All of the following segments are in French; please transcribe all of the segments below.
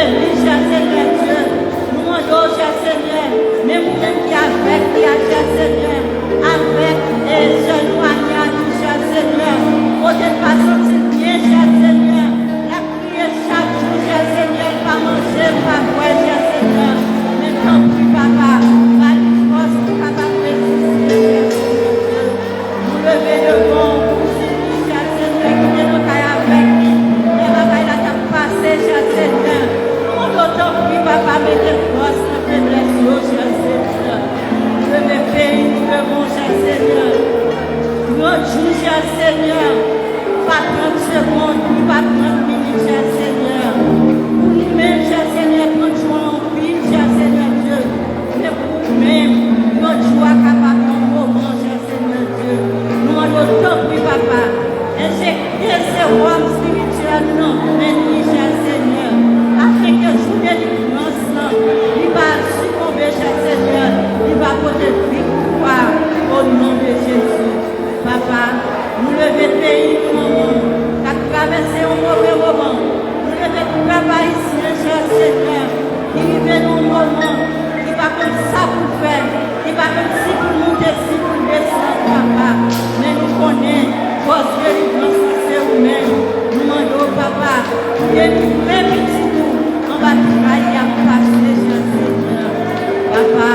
périr, cher Seigneur Dieu. Nous demandons, cher Seigneur, mais vous-même qui avec, qui a, cher Seigneur, avec les jeunes nous, cher Seigneur, au départ, sentir bien, cher Seigneur, la prière chaque jour, cher Seigneur, pas manger, pas boire, cher Seigneur. Mais tant pis, papa, pas de force pour capable de résister, cher Seigneur. Nous lever le bon, pour celui, cher Seigneur, qui est dans le cas avec lui, et papa, il a passé, cher Seigneur. Nous d'autant pis, papa, mettez force, la faiblesse, cher Seigneur. Nous lever pays, nous levons, cher Seigneur. Notre jour, cher Seigneur, pas 30 secondes, pas 30 minutes, cher Seigneur. Pour nous-mêmes, cher Seigneur, 30 jours en ville, cher Seigneur Dieu. Mais pour nous-mêmes, notre joie capable d'un moment, cher Seigneur Dieu. Nous demandons tant pis, papa. Injecter ces rois spirituels, non, mais nous, cher Seigneur. Afin que jour de délivrance, il va succomber, cher Seigneur. Il va porter victoire au nom de Jésus. Papa, nous levons pays, maman, qui a traversé un mauvais moment. Nous levons tout papa ici, cher Seigneur, qui vivait dans un moment, qui va comme ça pour faire, qui va comme si pour monter, si pour descendre, papa. Mais nous connaissons, votre délivrance, c'est vous-même. Nous demandons, papa, que nous même petit nous, on va travailler à passer, cher Seigneur. Papa,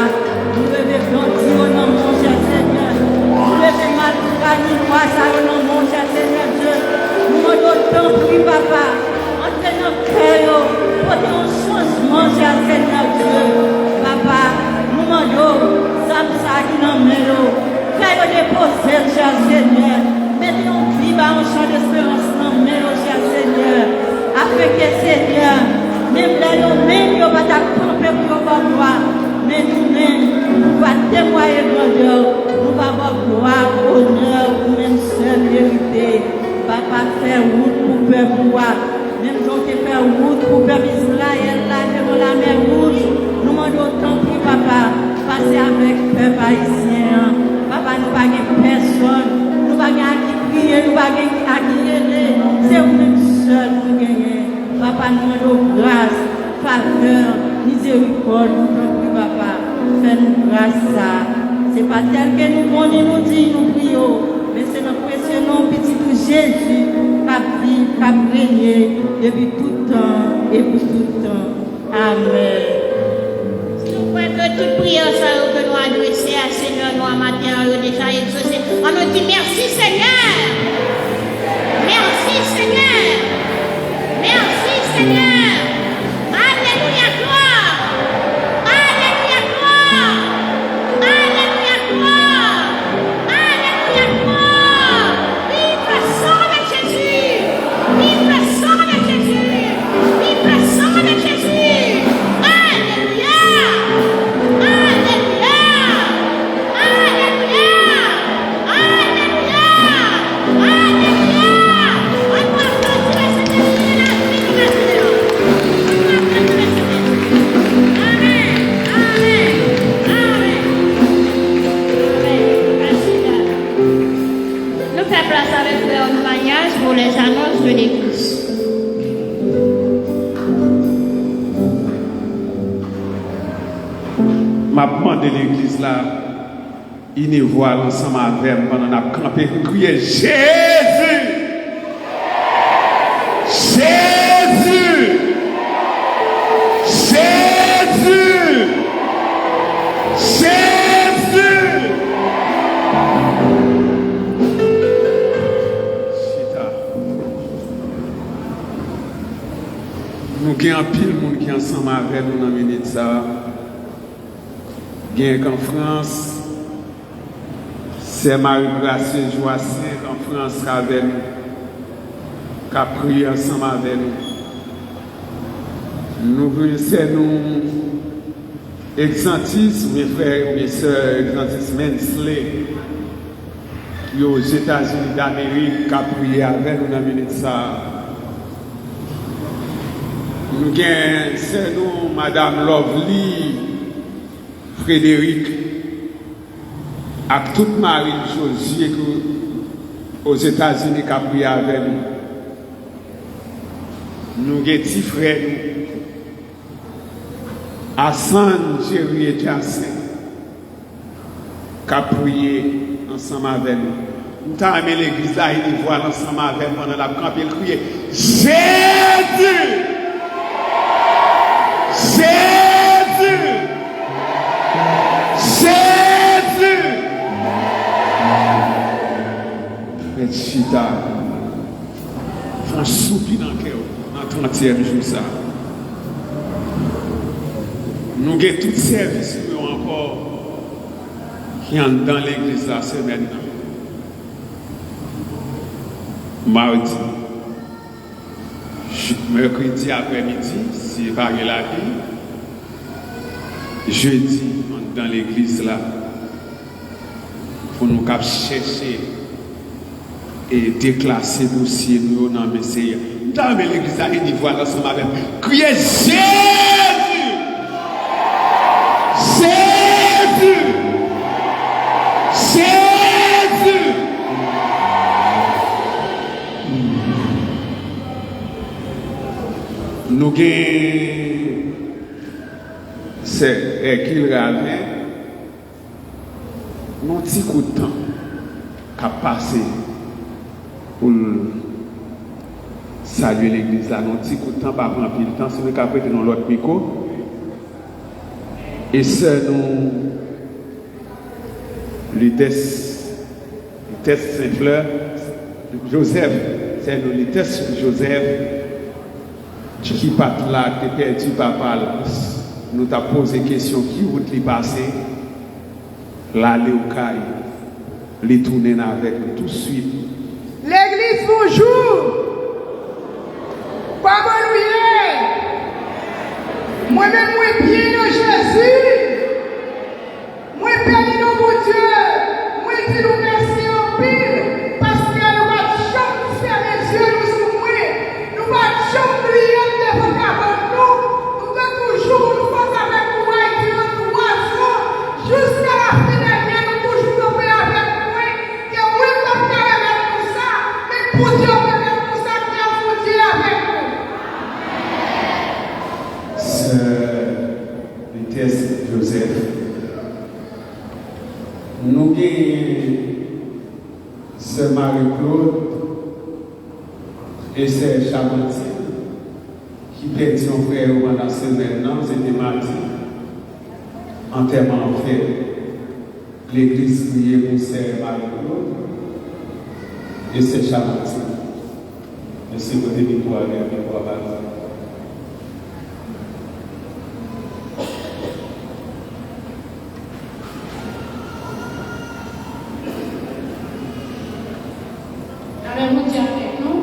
nous levons grandir au nom de mon cher Seigneur. Nous levons mal pour gagner, moi, ça au nom de mon cher Seigneur Dieu. Nous demandons tant pis, papa. Entrez dans le cœur, portez un changement, cher Seigneur Dieu. Papa, nous demandons, ça qui nous mène. Faites déposer, cher Seigneur. Mettez un vie à un champ d'espérance dans le mène, cher Seigneur. Afin que Seigneur, même là, nous-mêmes, nous ne pas camper pour avoir gloire. Mais nous-mêmes, nous allons témoigner grandeur. Nous allons avoir gloire, honneur, nous-mêmes seul vérité. Papa, faire route pour le peuple roi. Même quand tu fais route pour le peuple Israël, là, devant la mer rouge, nous demandons tant pis, papa, passer avec le peuple haïtien. Papa, nous ne pas personne. Nous ne pas à qui prier, nous ne pas à qui aider. C'est vous-même seul pour gagner. Papa, nous demandons grâce, faveur, miséricorde, tant pis, papa. Fais-nous grâce ça. Ce n'est pas tel que nous nous dit, nous prions. Mais c'est notre précieux nom, petit Jésus, qui a régné depuis tout temps et pour tout temps. Amen. Si nous pouvons toute prière, ça que nous adresser à Seigneur, nous en matin, déjà exaucé. On nous dit merci Seigneur. Merci Seigneur. Merci Seigneur. Alléluia, gloire. Alléluia, gloire. Alléluia, gloire. Alléluia, gloire. Vive le sang de Jésus. Vive le sang de Jésus. Vive le sang de Jésus. Alléluia. Alléluia. Alléluia. Alléluia. Alléluia. On va applaudir le Seigneur là. Nous faisons place avec Frère Magnaz pour les annonces de l'Église. Ma demande de l'église là, il ne voit ensemble avec moi pendant qu'on a campé, crier Jésus! Jésus! Jésus! Jésus! Nous avons un pile de monde qui est ensemble avec nous dans la minute ça. Bien qu'en France, c'est Marie-Gracieuse Joassé en France avec nous, qui a prié ensemble avec nous. Nous venons Exantis, mes frères et mes sœurs, Exantis Mensley, qui aux États-Unis d'Amérique, qui a prié avec nous dans la minute ça. Nous avons, c'est nous, Madame Lovely, Frédéric, à toute Marie Josie aux États-Unis qui a prié avec nous. Nous avons des petits frères Hassan, Jerry et Jacin, qui a prié ensemble avec nous. Nous avons amené l'église là, ils voient ensemble avec nous pendant la campagne, ils criaient Jésus! Jésus! Jésus! Et Chita, font soupir dans le cœur, dans le 30e jour ça. Nous avons tout service encore qui entrent dans l'église là, c'est maintenant. Mardi, mercredi après-midi, si pas la vie. Jeudi, on est dans l'église là. Pour nous chercher et déclasser dossier nous dans le Messie. Dans l'église là, il voit ensemble avec crier Jésus! Jésus! Jésus! Nous avons c'est qu'il avait un petit coup de temps qu'a passé pour saluer l'église là, un petit coup de temps, pas prendre plus de temps, c'est qu'après nous l'autre micro. Et c'est nous, Lutès Saint-Fleur, Joseph, c'est nous Lutès Joseph, qui part là, qui perdu papa, nous t'a posé question qui route li passer, l'aller au caille, les tourner avec nous tout de suite. L'église, bonjour! Comment nous y est? Moi-même, moi bien dans Jésus. Moi béni dans mon Dieu. Moi dis nous merci en pile. Parce que nous ne pouvons jamais faire les yeux nous sur moi. Nous ne pouvons jamais prier devant avant nous. Nous devons toujours nous faire avec nous et dire notre oiseau. Jusqu'à la fin de l'année, nous toujours tomber avec moi. Que oui, comme nous avec nous ça. Mais pour Dieu, avec nous ça, qui a foutu avec nous. Lutès Joseph. Nous avons Sœur Marie-Claude et Sœur Chamantine qui perdit un frère pendant la semaine, c'était mardi. Enterrement fait. L'église priait pour Sœur Marie-Claude et Sœur Chamantine. Merci pour les victoires et les victoires. Mon Dieu avec nous.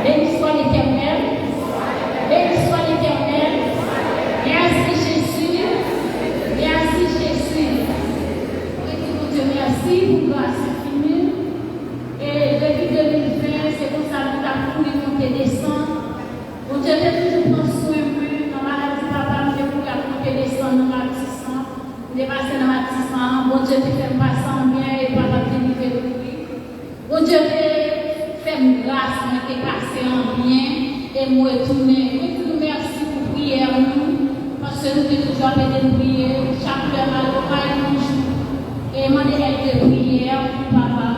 Béni soit l'Éternel. Béni soit l'Éternel. Merci Jésus. Merci Jésus. Et mon Dieu, merci pour grâce infinie. Et depuis 2020, c'est pour ça que nous avons voulu monter descendre. Mon Dieu, j'ai toujours pris soin de nous. Dans ma maladie, papa, j'ai voulu monter descendre dans ma petite sang. Dépasser dans ma petite sang. Mon Dieu, tu fais me passer en bien et papa, tu me fais le prix. Mon Dieu, fais-moi grâce, moi qui passé en bien et moi retourner. Moi te merci pour prière nous, parce que nous devons toujours appeler de prière, chaque heure à l'oreille nous joue. Et moi de l'aide de prière pour papa.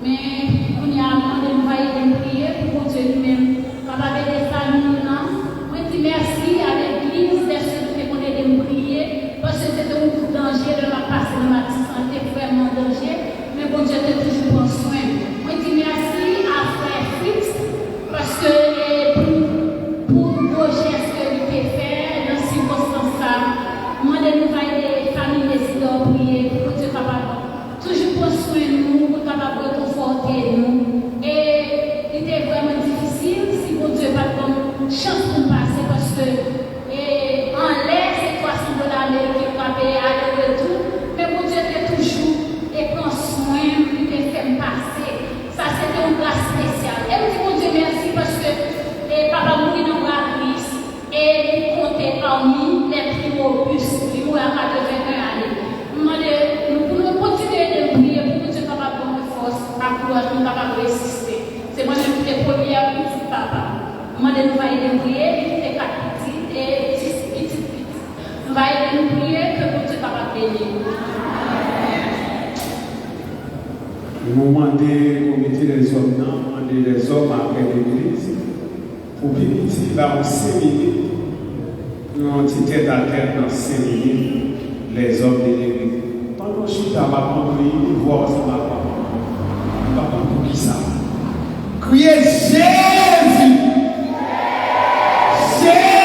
Mais on y a demandé de prier pour Dieu lui-même. Papa avec des familles, non. Moi te merci à l'église de ceux qui ont de prier, parce que c'était un coup de danger de la passer dans ma santé, vraiment danger. Mais bon Dieu te toujours prend soin. Moi te merci à frère Fritz, parce que pour vos gestes que vous pouvez faire dans ces circonstances-là, moi de nous des familles décident de prier pour Dieu capable. Toujours prendre soin de nous, pour capable de conforter nous. Et il était vraiment difficile si bon Dieu n'a pas comme chance de passer, parce que en l'air, c'est $300 qui va payer aller-retour. Mais bon Dieu était toujours et prend soin, lui qui fait me passer. Ça, c'était une grâce spéciale. Et je dis, mon Dieu, merci parce que papa mourit dans la crise et il comptait parmi les plus robustes. Il mourit à 81 années. Nous pouvons continuer de prier pour que Dieu capable de nous force, pour nous capable de résister. C'est moi-même qui ai première pour papa. Moi, nous allons prier, il fait 4 petits et 6 petits. nous allons prier que Dieu va bénir. Nous demandons au comité des hommes, demander les hommes après l'église, pour venir ici, là, en 5 minutes, nous avons dit tête à tête dans 5 minutes, les hommes de l'église. Pendant que je suis à ma prier, voir ça ma part. Papa, pour qui ça? Criez Jésus! Jésus!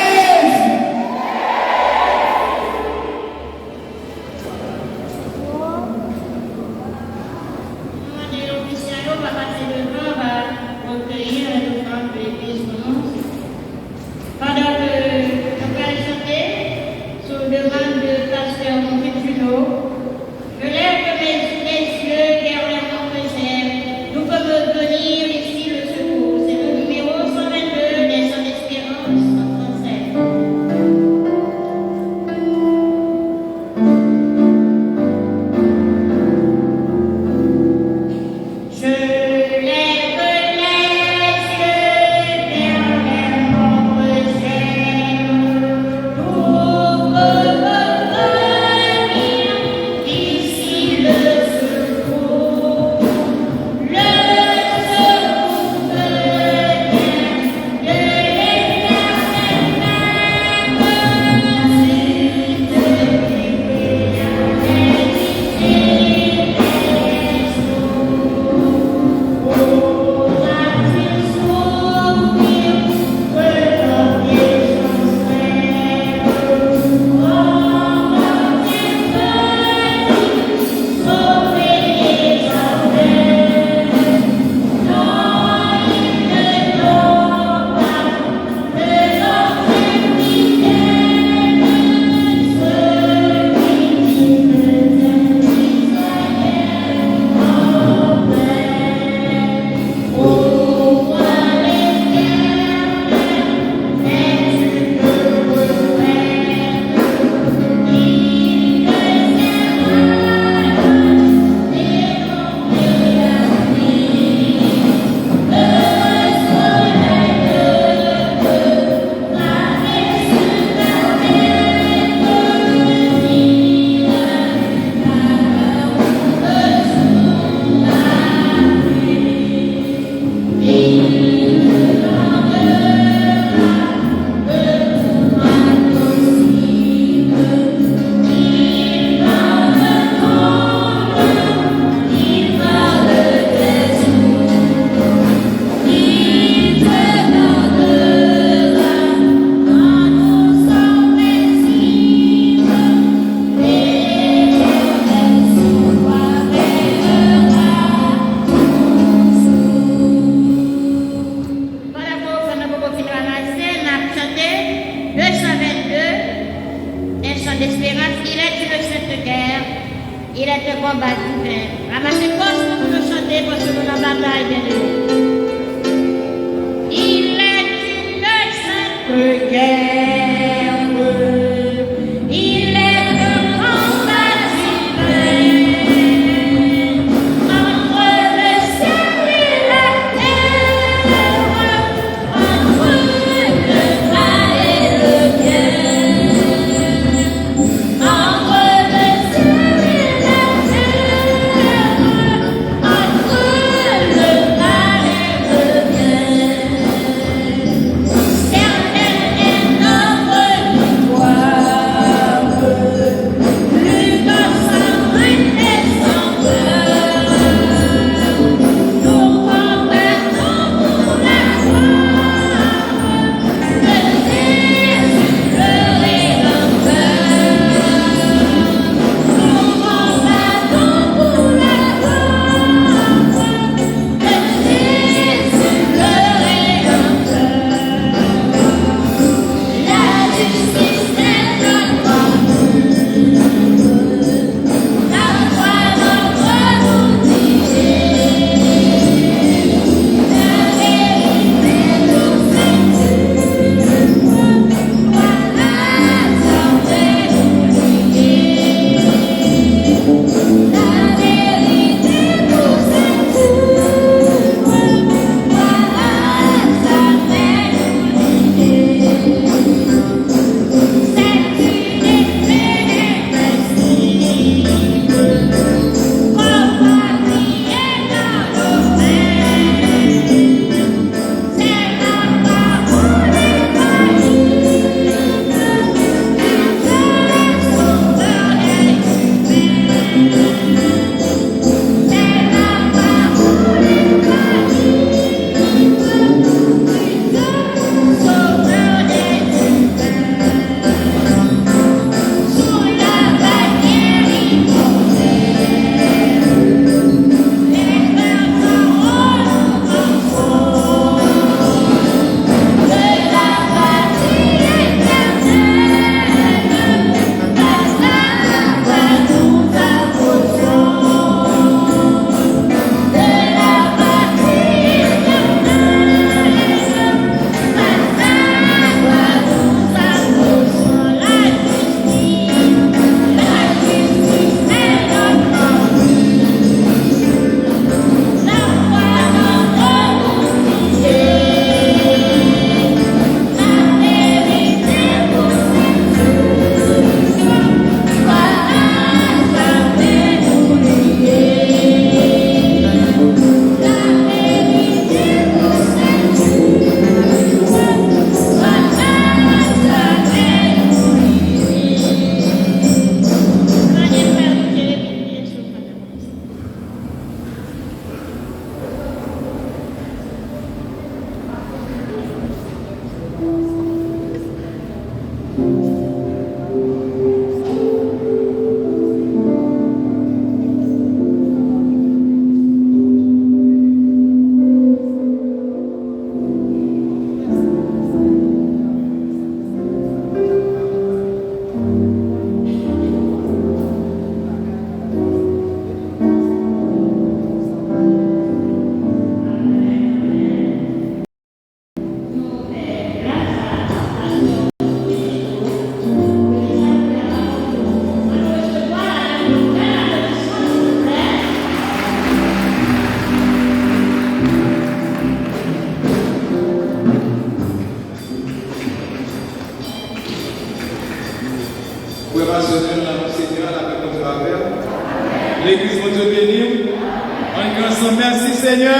Seigneur.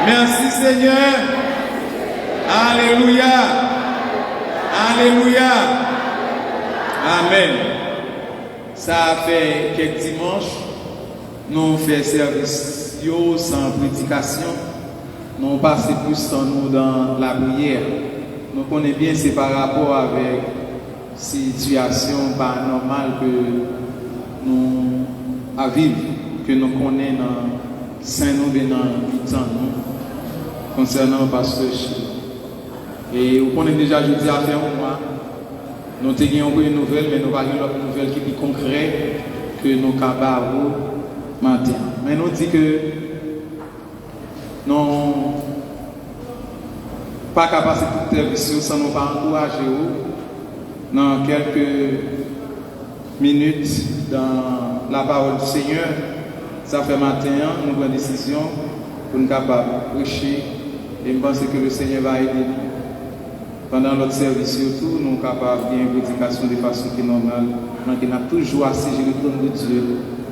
Merci Seigneur. Alléluia. Alléluia. Amen. Ça fait quelques dimanches, nous faisons service sans prédication. Nous passons plus en nous dans la prière. Nous connaissons bien c'est par rapport avec situation paranormale que nous vivons, que nous connaissons dans Saint-Nom et dans temps concernant le pasteur Chili. Et vous connaissez déjà, je dis à faire un mois, nous avons une nouvelle, mais nous avons une nouvelle qui est concrète que nous avons capables matin. Mais nous disons que nous pas capable de faire tout sans nous pas encourager dans quelques minutes dans la parole du Seigneur. Ça fait matin, nous prenons une décision pour nous capables de prêcher et je pense que le Seigneur va aider nous. Pendant notre service, surtout, nous sommes capables de faire une prédication de façon qui est normale. Donc, il a toujours assez le temps de Dieu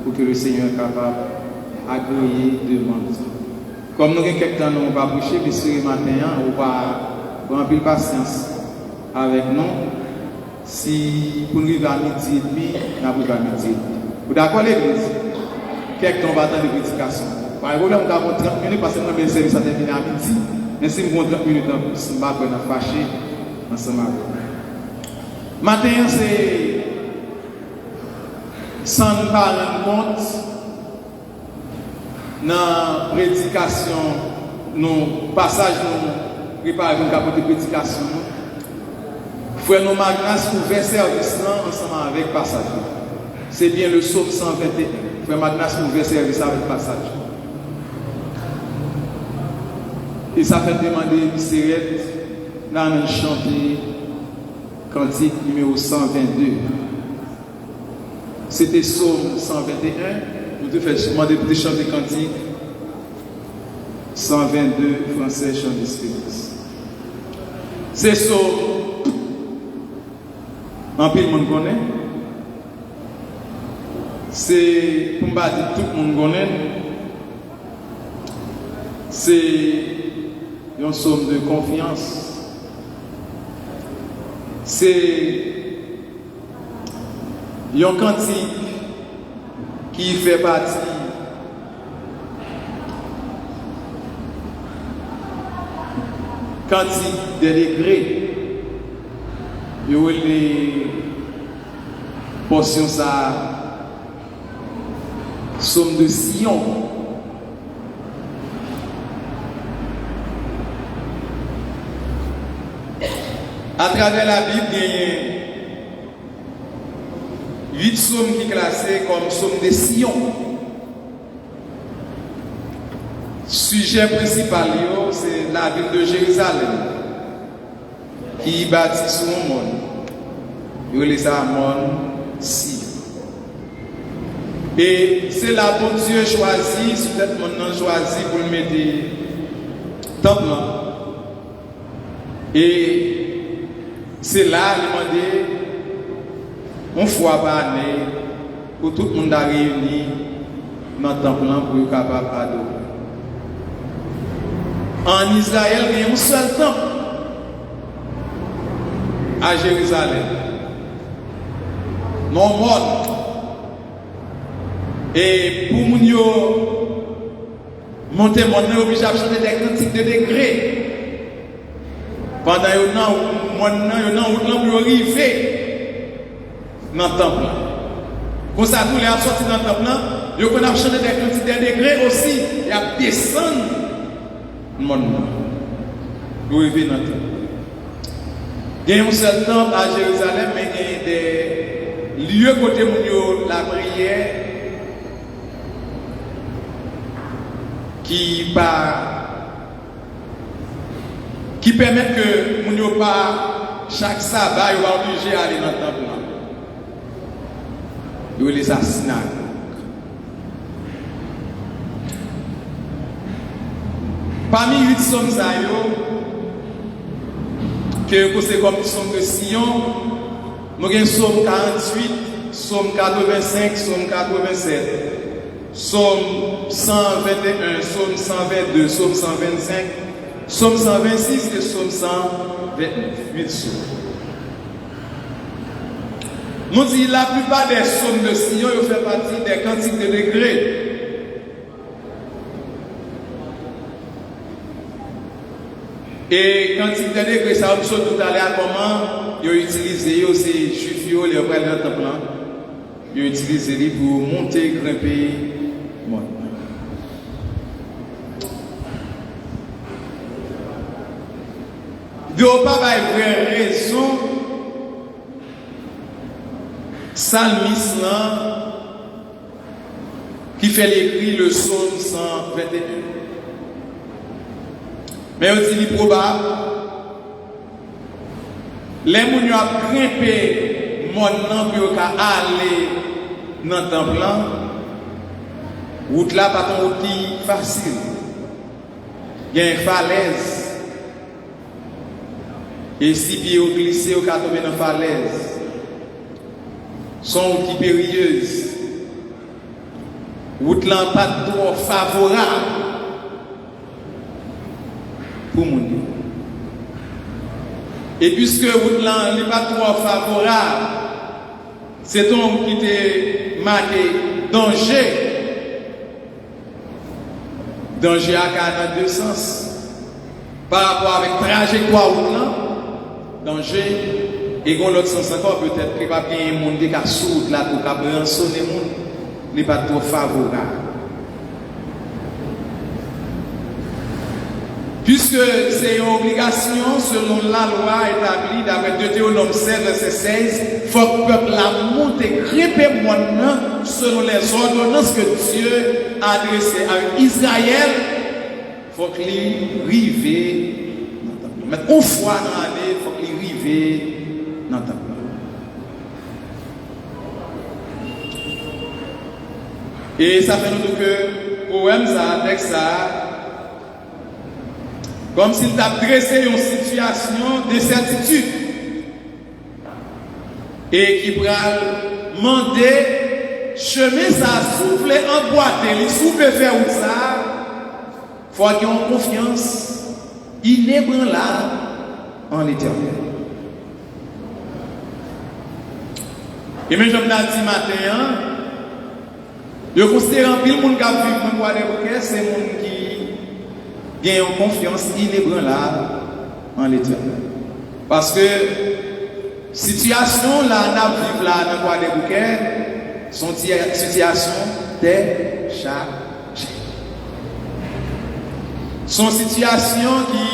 pour que le Seigneur soit capable d'agréer devant nous. Comme nous avons quelques temps, nous va prêcher, mais ce matin, on va remplir patience avec nous. Si pour nous arriver à midi et demi, nous allons à midi et demi. Vous d'accord, l'église? Quelques temps, on va attendre de prédication. Par exemple, on va 30 minutes parce que nous avons le service à terminer à midi. Mais si nous avons 30 minutes en plus, nous allons fâcher ensemble avec nous. Matin, c'est sans nous pas rendre compte dans la prédication, nos passages, nous préparons une capote de prédication. Frère, nous Magnas ouvert service ensemble avec passage. C'est bien le psaume 121. Frère Magnas ouvert service avec passage. Et ça fait demander Missirette dans chanter cantique numéro 122. C'était psaume 121. Nous devons demander de chanter cantique 122 français chant d'espérance. C'est psaume. En pile, monde connaît. C'est pour dire tout le monde connaît. C'est une somme de confiance. C'est un cantique qui fait partie cantique des degrés. Il y a les portions ça somme de Sion. À travers la Bible, il y a 8 psaumes qui sont classés comme psaumes de Sion. Sujet principal, c'est la ville de Jérusalem qui bâtit sur le monde. Il y a les Amon, Sion. Et c'est là que Dieu choisit, c'est peut-être maintenant choisi pour le mettre temple. Et c'est là, il m'a dit, une fois par année, pour tout le monde à réunir dans le temple pour être capable d'adorer. En Israël, il y a un seul temple à Jérusalem. Non mort. Et pour nous monter mon nez, obligé à chanter des cantiques de degrés. Pendant un an, pour arriver dans le temple. Comme ça, tous les gens sortis dans le temple, ils ont chanté des cantiques de degrés aussi. Et à descendre le monde. Pour arriver dans le temple. Il y a un seul temple à Jérusalem, mais il y a des lieux côté où la prière qui permettent que nous pas chaque sabbat ils va obligé à aller dans le temple. Ils les assassinats. Parmi 8 psaumes que c'est comme psaume de Sion, nous avons psaume 48, psaume 85, psaume 87, Psaume 121, Psaume 122, Psaume 125, Psaume 126 et Psaume 129. 8 psaumes. Nous disons la plupart des psaumes de Sion, ils font partie des cantiques de degrés. Et cantiques de degrés, ça va tout à l'heure comment ils ont utilisé, ces juifs, les frères de temple, ils ont utilisé pour monter, grimper. Bon. Il n'y a pas de vraie raison. Psalmiste qui fait l'écrit le psaume 121. Mais on dit probable. Les gens qui ont grimpé mon nom pour aller dans le temple, route là pas une route facile. Il y a une falaise. Et si pieds ont glissé, au cas tomber dans la falaise. Sont outils périlleuses. Route là pas trop favorable pour mon. Et puisque route là n'est pas trop favorable, c'est donc qui était marqué danger. Danger à dans deux sens. Par rapport avec trajectoire route là, danger. Et dans l'autre sens encore, peut-être qu'il n'y a pas bien un monde qui a sourd là pour rançonner le monde, n'est pas trop favorable. Puisque c'est une obligation selon la loi établie d'après Deutéronome 16, verset 16, il faut que le peuple la monte et grimpe maintenant selon les ordonnances que Dieu a adressées à Israël. Il faut qu'il rive. Mais une fois dans l'année, il faut qu'il rive dans ta place. Et ça fait nous que poème ça, texte ça, comme s'il t'a dressé une situation d'incertitude et qui pourra demander chemin ça souffle emboîté, il souffle faire où ça, faut qu'il y ait une confiance inébranlable en l'Éternel. Et même je me dis matin, je considère que le monde qui vit dans Guadeloupe, c'est le monde qui a une confiance inébranlable en l'Éternel. Parce que la situation là, nous vivons là dans Guadeloupe, sont une situation déchargée. Sont une situation qui,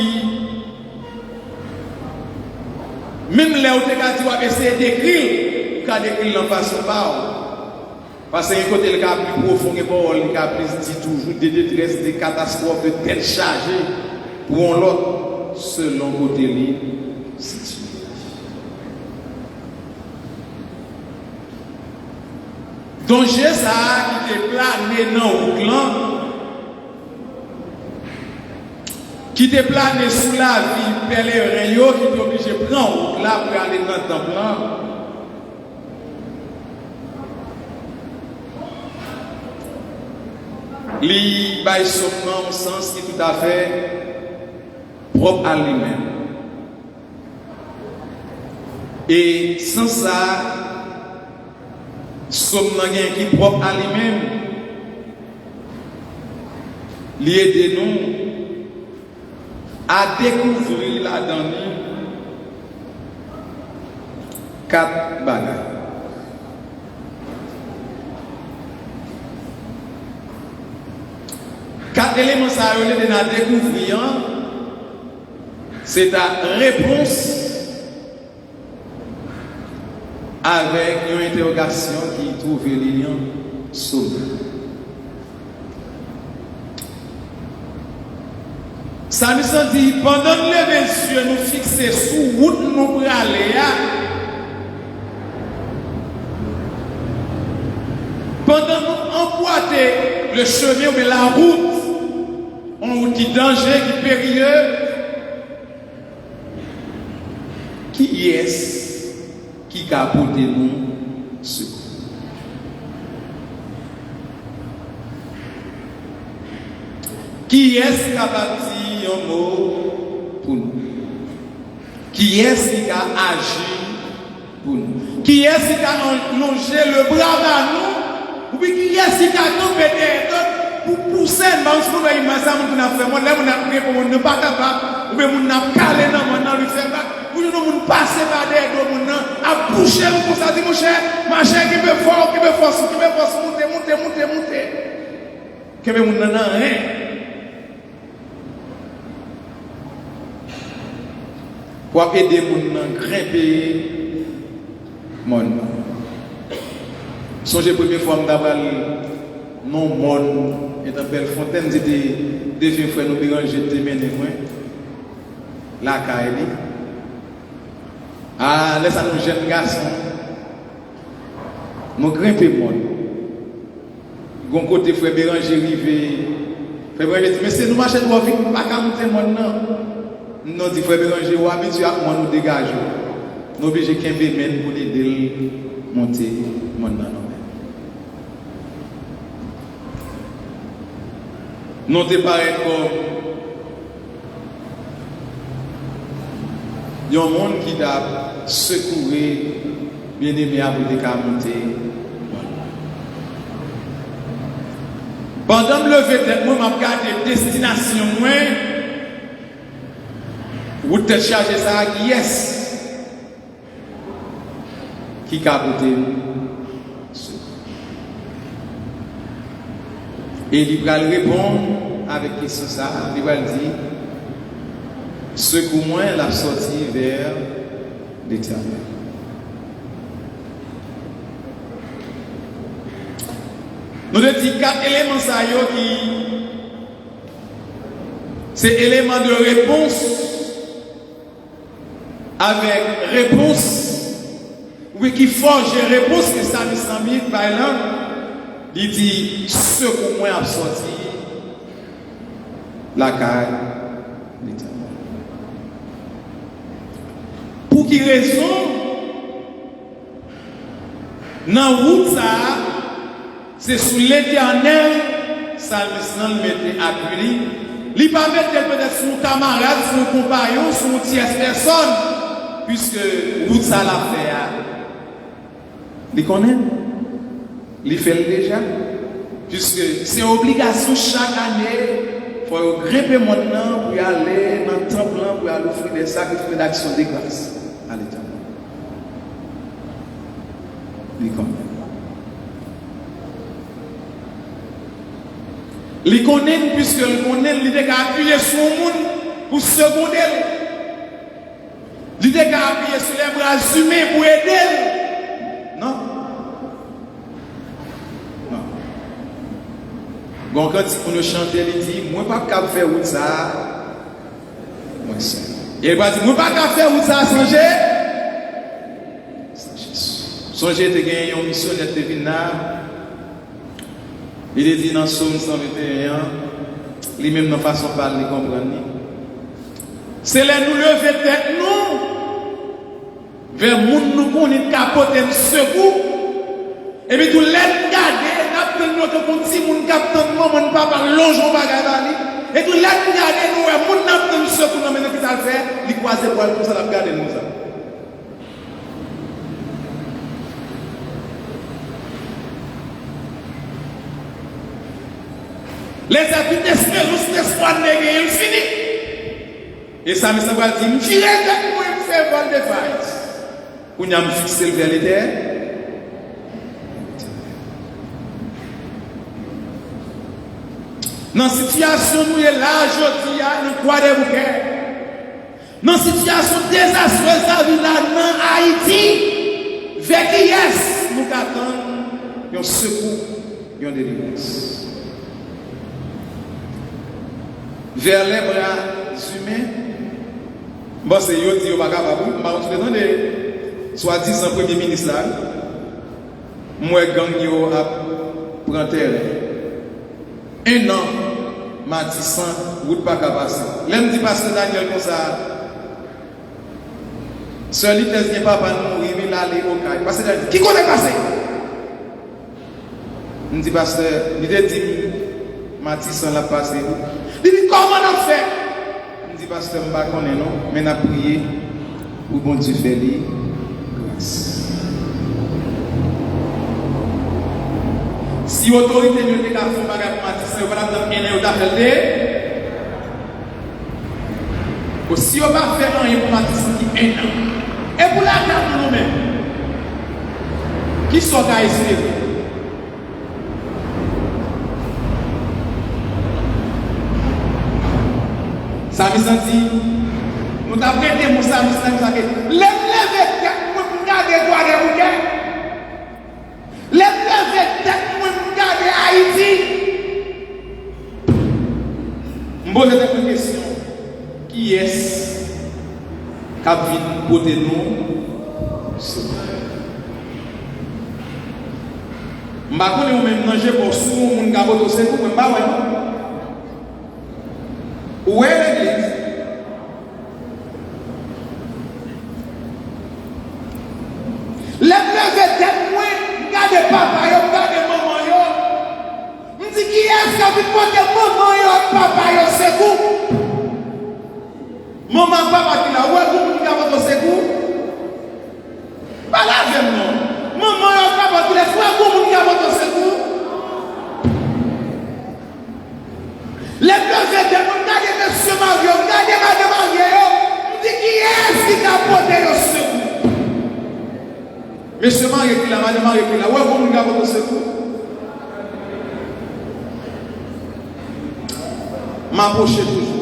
même les autres qui essayer d'écrire, quand d'écrire en façon pas. Parce que côté le cas plus profond que pour le cas plus dit toujours des détresses, des catastrophes, de tête chargée pour l'autre selon côté li situé. Donc j'ai ça qui est plané dans le clan, qui est plané sous la vie pèlerin qui est obligé de prendre là pour aller dans le temple. Il bail son sens qui est tout à fait propre à lui-même. Et sans ça, son qui est propre à lui-même, il aide nous à découvrir la dernière 4 bagages. Quatre éléments ça à découvrir, c'est ta réponse avec une interrogation qui trouve les liens sauvés. Ça nous sent dit, pendant que les yeux nous fixer sous route nous pour aller, pendant que nous emboîter le chemin ou la route, on dit danger, qui périlleux. Qui est-ce qui a apporté nous secours? Qui est-ce qui a bâti un mot pour nous? Qui est-ce qui a agi pour nous? Qui est-ce qui a allongé le bras vers nous? Ou bien qui est-ce qui a tombé derrière pour pousser dans ce qu'on a fait? Moi, là, on a pris pour ne pas capable, ou bien on a calé dans mon lui faire pas. Ou bien on passe par derrière, on a bouché pour ça, dit mon cher, ma chère qui veut fort, monter. Qui veut mon nan rien. Pour aider mon nan grimper mon. Songez première fois d'avoir non mon et dans belle fontaine c'était deux frères nous béranger de mener moi la caille. Ah laisse à nos jeunes garçons nous grimper mon. Gon côté frère Béranger rivé. Frère Béranger dit mais c'est nous marcher droit vite pas qu'à monter mon non. Non dit frère Béranger ou habitué à moi nous dégager. Nous obligé qu'un bébé pour l'aider monter mon non. Nous te paraît comme il y a un monde qui t'a secouru bien aimé à vous monter. Pendant le lever tête, moi, je regarde destination, moi, vous te chargez ça, yes, qui capote. Et il va répondre avec question ça, il va dire, secoue-moi la sortie vers l'Éternel. Nous avons dit 4 éléments qui c'est éléments de réponse avec réponse, oui, qui forge réponse que ça nous semble par exemple, il dit secoue-moi à sortir la caille l'Éternel. Pour qui raison? Dans la route ça, c'est sous l'Éternel, Salmis le mettait appuyé. Il ne peut pas mettre peut-être sur un camarade, sur un compagnon, sur une tierce personne, puisque route ça l'a fait. Il connaît? Il fait déjà. Puisque c'est une obligation chaque année, il faut grimper maintenant pour aller dans le temple, pour aller offrir des sacrifices d'action de grâce à l'Éternel. Il connaît. Il connaît puisque il connaît, il est appuyé sur le monde pour seconder. Il est appuyé sur les bras humains pour aider. Non. Non. Donc quand on chante, il dit, moi pas capable faire où ça. Moi c'est. Il va dire, moi pas capable faire où ça sans Jésus. Sans Jésus, tu as gagné une mission d'être venu. Il est dit dans Psaume 121, lui-même dans façon de parler, comprendre. C'est là nous lever tête nous vers le monde nous connaît capoter un secours. Et puis tout l'aide garder, n'appelle notre petit monde capteur maman papa longeon bagaille. Et tout l'aide garder nous et monde n'appelle secours non mais qu'est-ce que ça fait? Il croiser pour aller comme ça la garder nous ça. Les acquis d'espérance, d'espoir négé, il finit. Et ça me semble dire, je vais avec moi, je vais faire des failles. Pour nous fixer vers l'éternel. Dans la situation où nous sommes là, aujourd'hui, nous croyons des bouquets. Dans la situation désastreuse dans Haïti, vers qui est-ce nous attendons un secours, une délivrance. Vers les bras humains, bon, c'est eux qui sont pas capables. Je vais vous soi-disant premier ministre là, moi, gang yo a pris terre. 1 an, Matissan, route pas capable. L'aime dit pasteur Daniel comme ça. Seul il teste pas papa nous mourir, il aller au caille. Pasteur Daniel, qui connaît passé? On dit pasteur, il dit Matissan l'a passé. Il dit comment on fait? Il dit pasteur, je ne sais pas non, mais on a prié pour bon Dieu faire grâce. Si l'autorité de l'État fait un bagage pour Matisse, on va dans un d'appel. Si on va faire rien pour Matisse qui est un an, et pour la carte nous-mêmes, qui sont à espérer? Ça me dit, nous avons prêté pour ça, nous avons dit, lève tête, nous regardez droit de bouquet. Lève tête, nous regardez Haïti. Je me pose une question. Qui est-ce qui a vu côté nous? Je ne sais pas si vous même manger pour sous mon gabot au secours, mais pas vraiment. Où est l'église? Lève tête, moi, regardez papa, regardez maman, je dis qui est-ce qui a vu côté maman, papa, secours? Maman, papa qui l'a, ouais, vous qui avez votre secours? Pas la même non. Maman, papa qui l'a, ouais, vous qui avez votre secours? Les deux étaient, regardez monsieur Mario, regardez madame Mario, vous dites qui est-ce qui a porté le secours? Monsieur Mario qui l'a, madame Mario qui l'a, ouais, vous qui avez votre secours? M'approchez toujours.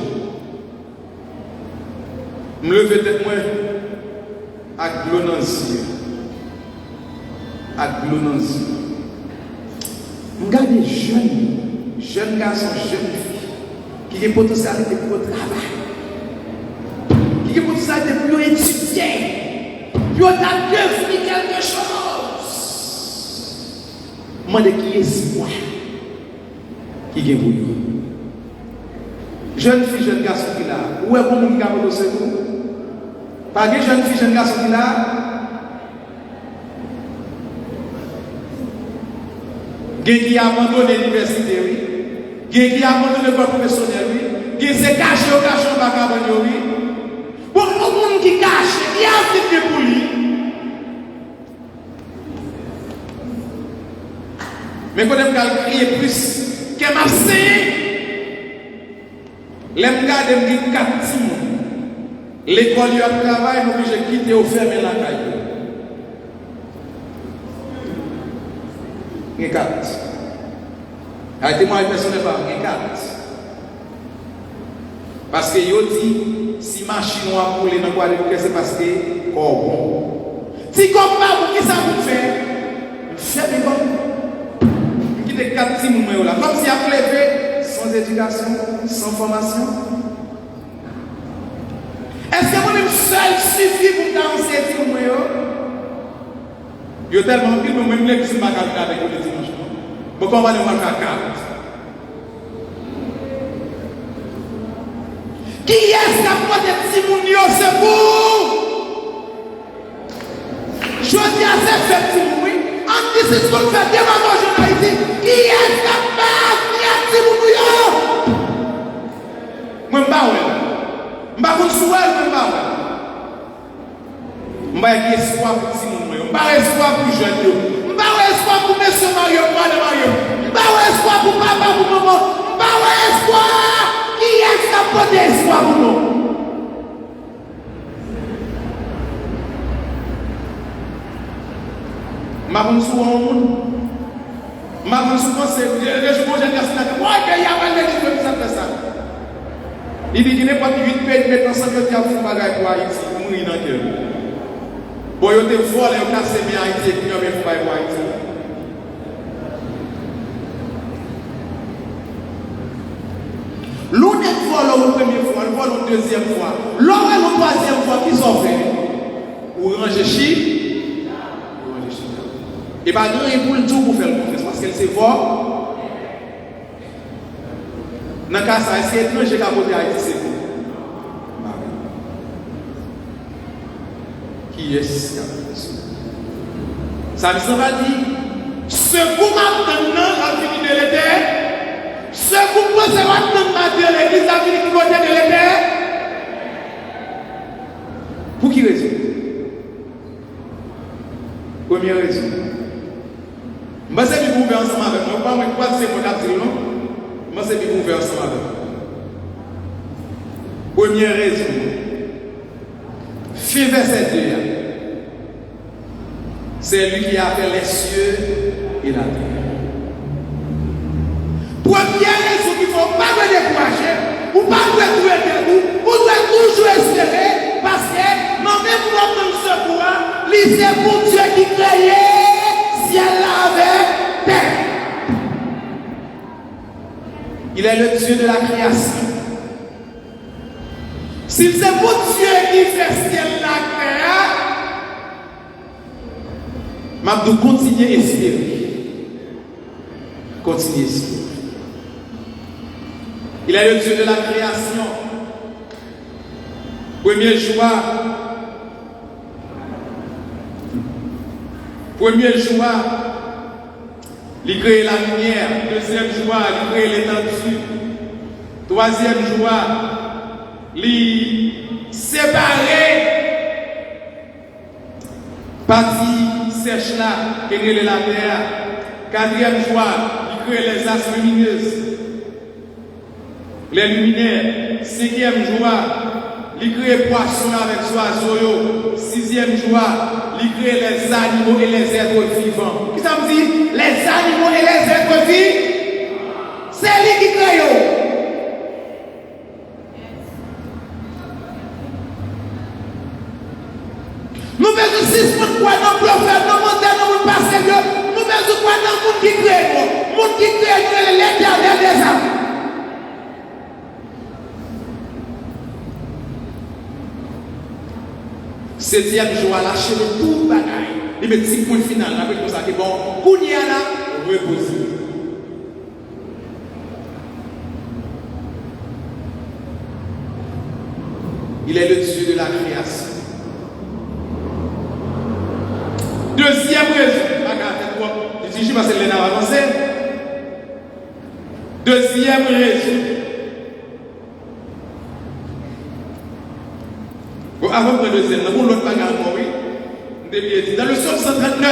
Je me lève tête moi avec l'eau dans les yeux. Avec l'eau dans les yeux. Je regarde des jeunes garçons, jeunes filles, qui ont potentialité pour le travail, qui ont potentialité pour étudier, qui ont devenir quelque chose. Je me demande qui est moi qui est pour eux. Jeune fille, jeune garçon qui est là, où est-ce qu'on a le secours? Pas de jeune fille, jeune garçon qui est là. Qui a abandonné l'université, oui. Qui a abandonné l'école professionnelle, oui. Qui s'est caché au cachot par cabane, oui. Bon, le monde qui cache, qui a fait pour lui. Mais quand on a crié plus, qu'elle m'a saigné. Les gars de 4 timons. L'école y a travail, nous j'ai quitté au fermé la caille. Il y a 4. Arrêtez-moi, personne n'est pas. Il y a 4. Parce que yo dit, si machine a coulé dans quoi c'est parce que corps bon. Si comme pas, qui ça vous fait? Faites des bonnes. Qui des 4 timons là. Comme si a levé. Sans éducation, sans formation. Est-ce que vous-même seul suffit pour danser ces moyens? Il y a tellement de gens qui ne sont pas capables avec le dimanche. Pourquoi on va les marquer à 4? Qui est-ce qui a porté petit monde? C'est vous! Je dis à ces petits oui. En dit c'est ce qu'on fait démarrage en Haïti. Qui est-ce qui a pas? Moi, je ne sais pas. Je ne sais pas si je espoir pour petit monde. Je ne sais pas espoir pour jeune. Je ne sais pas espoir pour monsieur Mario, madame Mario. Je ne sais pas espoir pour papa, pour maman. Je ne sais pas espoir. Qui est-ce qui a porté espoir pour nous? Je ne sais pas si il dit qu'il n'est pas 8 pays mettre ensemble de faire un bagage pour Haïti, pour mourir dans le cœur. Bon, il te volé, il a cassé bien Haïti et puis il a fait pour Haïti. L'on est volé la première fois, l'on vole la deuxième fois, l'on est la troisième fois, qui sont faits? Ou ranger chiffre. Et pas rien pour le tout pour faire le confiance parce qu'elle s'est fort. Dans le cas ça, c'est étranger qui a voté Haïti, c'est vous. Qui est-ce qui a voté ça? Ça me semble dire, ce que maintenant, la vie de l'été, ce vous pensez maintenant que l'église a fini du côté de l'Éternel? Pour qui raison? Première raison. Je pense que vous pouvez ensemble avec moi. Je ne sais pas si c'est mon appel, non? Je pense que vous pouvez ensemble avec moi. Première raison. Fin verset 2. C'est lui qui a fait les cieux et la terre. Première raison qu'il ne faut pas vous décourager, ou pas vous trouver debout, vous devez toujours espérer, parce que non même pour notre secours, c'est pour Dieu qui créait ciel avec terre. Il est le Dieu de la création. Si c'est pour Dieu qui fait ciel la terre, je dois continuer à espérer. Continuer à espérer. Il est le Dieu de la création. Première joie. Première joie. Il crée la lumière. Deuxième joie, il crée l'étendue. Troisième joie, il séparer partie sèche là, qui est la terre. Quatrième joie, il crée les astres lumineuses. Les luminaires. Cinquième joie, il crée poissons avec oiseaux. Sixième joie, il crée les animaux et les êtres vivants. Qu'est-ce que ça me dit? Les animaux et les êtres vivants, c'est lui qui crée. Nous faisons 6 mois de quoi dans le prophète, dans le montagne, dans le passé, nous faisons quoi dans le monde qui crée. Le monde qui crée l'éternel des âmes. Septième jour, lâcher le tout bagaille. Il met 6 points final, après tout ça, qui est bon. Kounia là, reposer. Il est le Dieu de la création. Deuxième raison, je dis parce que l'État va avancer. Deuxième raison. Bon, avant de deuxième, nous l'autre bagarre, oui. Dans le psaume 139,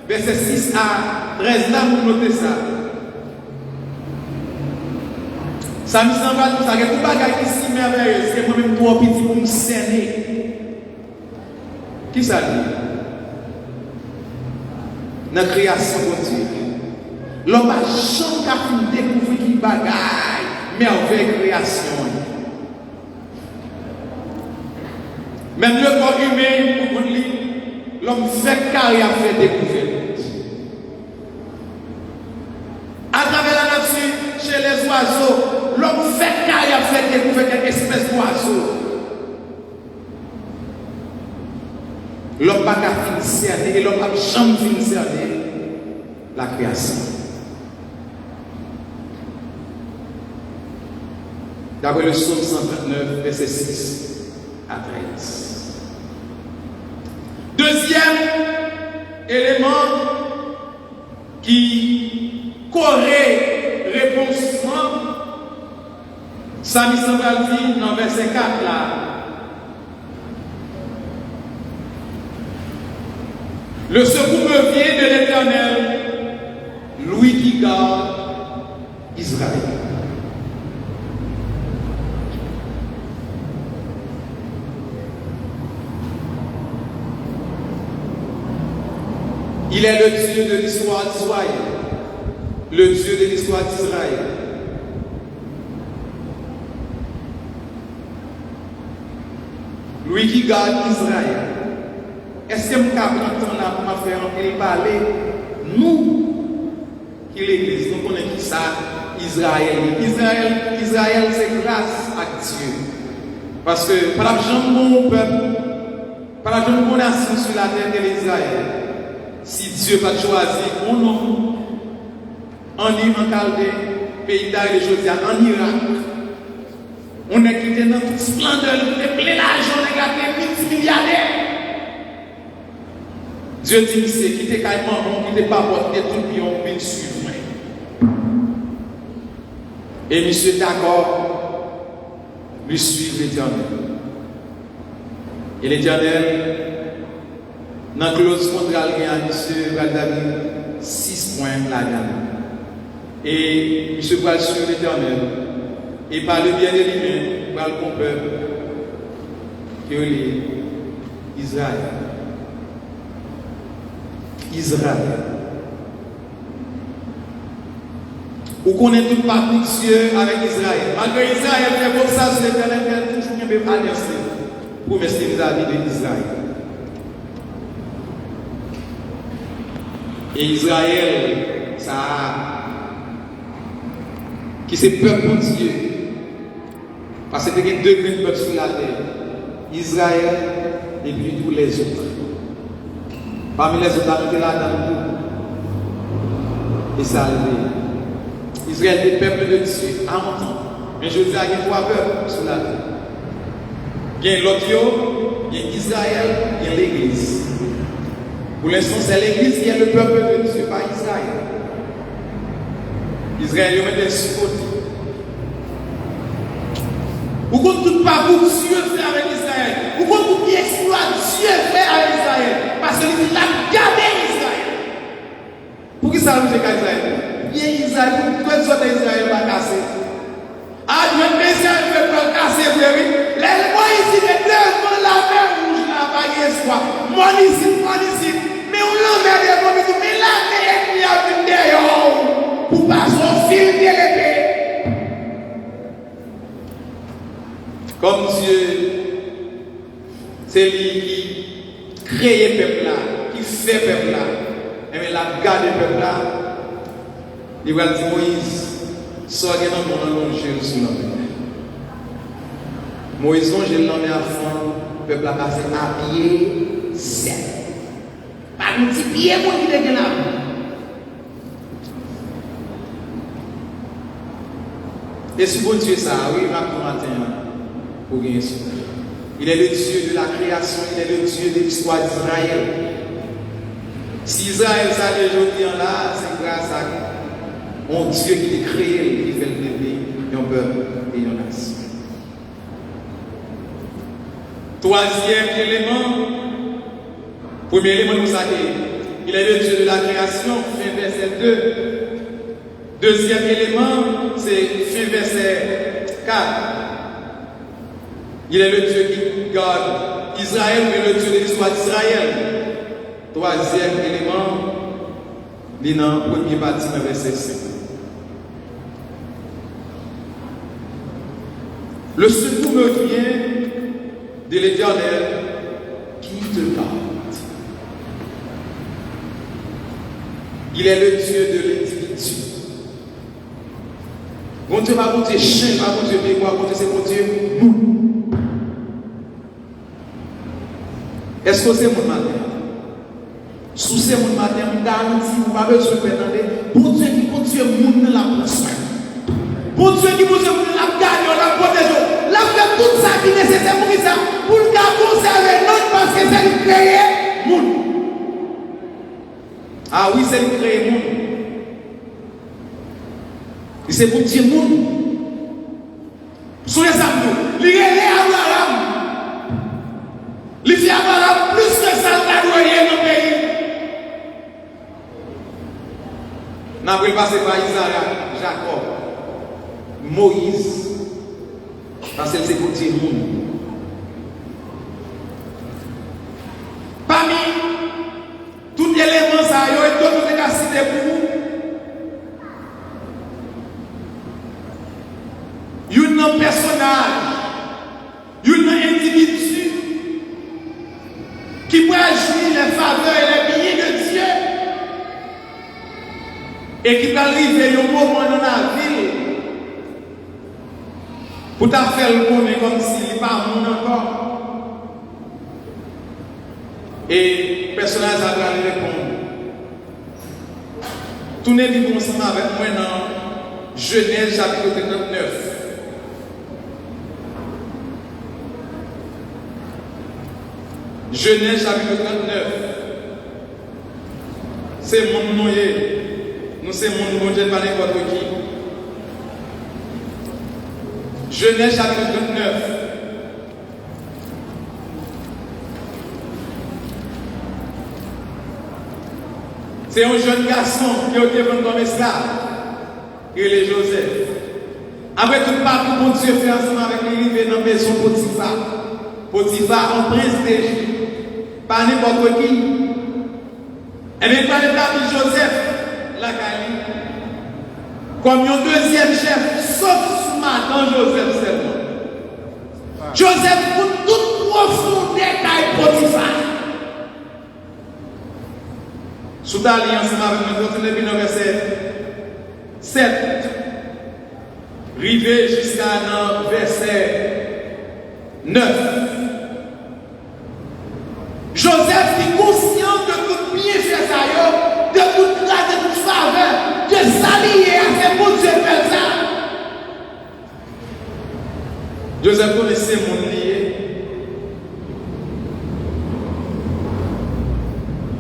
verset 6 à 13, là, vous notez ça. Ça me semble tout ça, que tout bagarre qui est si merveilleux, c'est moi-même trop petit pour me cerner. Qui ça dit? Dans la création de Dieu. L'homme a jamais découvert qui bagaille, merveille création. Même le corps humain, pour lui, l'homme fait carrière à faire découverte. À travers la nature, chez les oiseaux, l'homme fait carrière à faire découverte d'une espèce d'oiseau. L'homme n'a pas fini cerner et l'homme n'a jamais fini cerner la création. D'après le psaume 139, verset 6 à 13. Deuxième élément qui corrige réponse, ça me semble dire dans verset 4 là. Le secours me vient de l'Éternel, lui qui garde Israël. Il est le Dieu de l'histoire d'Israël, le Dieu de l'histoire d'Israël. Lui qui garde Israël. Est-ce que nous avons là pour faire un parler? Nous, qui l'église, nous connaissons qui ça, Israël. Israël, c'est grâce à Dieu. Parce que par exemple, mon peuple, par exemple, mon nation sur la terre de l'Israël, si Dieu va choisir mon nom, en Chaldée, pays d'Israël, en Irak, on est quitté dans toute splendeur, on est plein d'argent, on est gardé multimilliardaires. Dieu dit c'est qui était carrément bon, qui n'était pas bon, qui était tout bien, on peut suivre. Et monsieur d'accord, lui suivre l'Éternel. Et l'Éternel, dans la clause contraire, monsieur David, 6 points là-dedans. Et monsieur va suivre l'Éternel. Et par le bien de lui-même, par le bon peuple, qui est Israël. Israël. Ou connaît tout parti Dieu avec Israël. Malgré Israël, fait comme ça, c'est l'Éternel qui a toujours bien alerté pour rester vis-à-vis d'Israël. Et Israël, ça qui c'est peuple de Dieu. Parce que il y a deux grands peuples sur la terre. Israël et puis tous les autres. Parmi les autres, on est là dans le tout. Et ça arrive. Israël est le peuple de Dieu à longtemps. Mais je dis qu'il y a 3 peuples sur la terre. Il y a l'autre, il y a Israël, il y a l'Église. Pour l'instant, c'est l'Église qui est le peuple de Dieu, pas Israël. Israël, il met des sous-côtés. Vous comptez tout pas pour Dieu fait avec Israël. Vous comptez tout qui exploite Dieu fait avec Israël. Parce qu'il a gardé Israël. Pour qui ça nous fait qu'à Israël? Bien Israël, pour que soit d'Israël va casser. Ah, Dieu, mais Israël ne peut pas casser, frère. Les moyens ici, les devant la mer rouge, là, pas d'espoir. Mon ici. Mais on l'a mer devant, mais la mer est mise à venir derrière. Pour pas sortir de l'épée. Comme Dieu, c'est lui qui crée le peuple là, qui fait le peuple là, et il a gardé le peuple là. Il va dire Moïse, soyez dans mon allongé sous la mer. Moïse, j'ai l'emmené à fond, le peuple a passé à pied sec. Pas un petit pied, moi qui est là. Et si bon Dieu ça, oui, rappelez matin, pour gagner ça. Il est le Dieu de la création, il est le Dieu de l'histoire d'Israël. Si Israël ça aujourd'hui là, c'est grâce à mon Dieu qui l'a créé, qui fait le bébé, un peuple et une nation. Troisième élément, premier élément nous savons, il est le Dieu de la création, fin verset 2. Deuxième élément, c'est fin verset 4. Il est le Dieu qui garde Israël, mais le Dieu de l'histoire d'Israël. Troisième élément, il est dans le premier partie, verset 5. Le secours me vient de l'Éternel qui te garde. Il est le Dieu de l'individu. Mon Dieu, pas mon Dieu chien, pas mon Dieu mémoire, mon Dieu, c'est mon Dieu nous. Est-ce que c'est mon matin? Sous c'est mon matin, on garantit, vous n'avez pas besoin de demander. Bon Dieu qui mon Dieu moun dans la place. Bon Dieu qui mon Dieu moun dans la garde, on la protège. La fait tout ça qui est nécessaire pour ça. Pour le conserver notre parce que c'est lui créer moun. Ah oui, c'est lui créer moun. Et c'est pour dire moun. Sur les amours, il est Abraham. Il fait Abraham plus que ça dans le pays. N'a pas passé par Isaac, Jacob, Moïse, parce que c'est pour dire moun. Parmi tous les éléments, ça y a d'autres qui ont cité pour vous. Il y a un personnage, il y a un individu qui peut agir les faveurs et les billets de Dieu et qui peut arriver au moment dans la ville pour t'en faire le connaître comme s'il n'est pas monde encore. Et le personnage a répondre. Tournez vivre ensemble avec moi dans Genèse chapitre 39. Genèse chapitre 39. C'est mon noyé. Nous c'est mon Dieu de n'importe qui. Genèse chapitre 29. C'est un jeune garçon qui a été vendu comme esclave. Il est Joseph. Après tout parcours, mon Dieu fait ensemble avec lui, il est dans la maison Potiphar. Potiphar, un prince d'Égypte. Pas n'importe qui. Et bien, quand il a Joseph, la Cali, comme un deuxième chef, sauf ce matin, Joseph seulement. Joseph, pour toute profondeur détail Potiphar. Sous l'alliance avec nous, continuez dans le verset 7. Rivé jusqu'à le verset 9. Joseph est conscient de tout bienfait, de toute grâce, de toute faveur, de s'allier à ce bon Dieu fait ça. Joseph connaissait mon lié.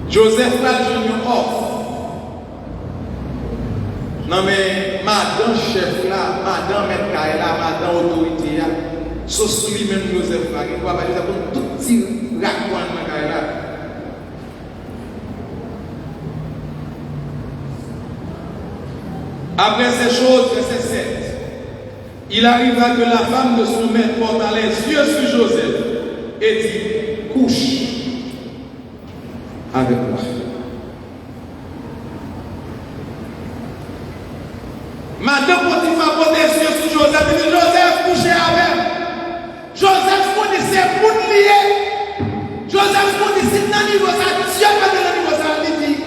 Joseph va le jeune off. Non mais madame chef là, madame maître là, madame autorité là, sauf lui-même Joseph là, il va Joseph comme tout petit raccoin dans là. Après ces choses, verset 7, il arriva que la femme de son maître porta les yeux sur Joseph et dit, couche avec moi. Madame Potiphar porte les yeux sur Joseph et dit, Joseph, couchez avec. Joseph connaissait pour lier. Joseph connaissait dans le niveau ça, Dieu va dans le niveau ça, il dit.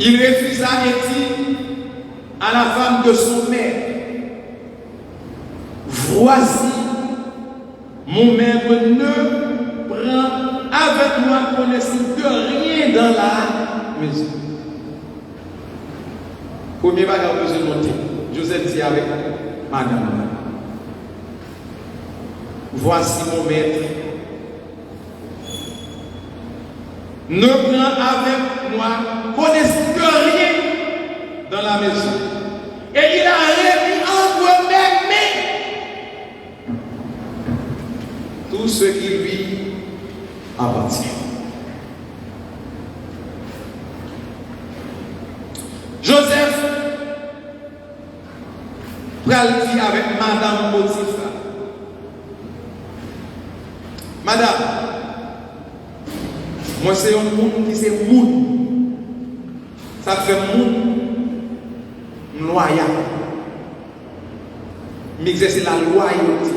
Il refusa et dit à la femme de son maître, voici, mon maître ne prend avec moi connaissance de rien dans la maison. Premier bagage que je monté, Joseph dit avec madame, voici mon maître, ne prend avec moi connaissance de rien dans la maison. Et il a remis entre mes mains tout ce qui lui appartient. Joseph pral dit avec madame Potiphar, madame, moi c'est un monde qui c'est monde. Ça fait monde loyal. M'exercer la loyauté.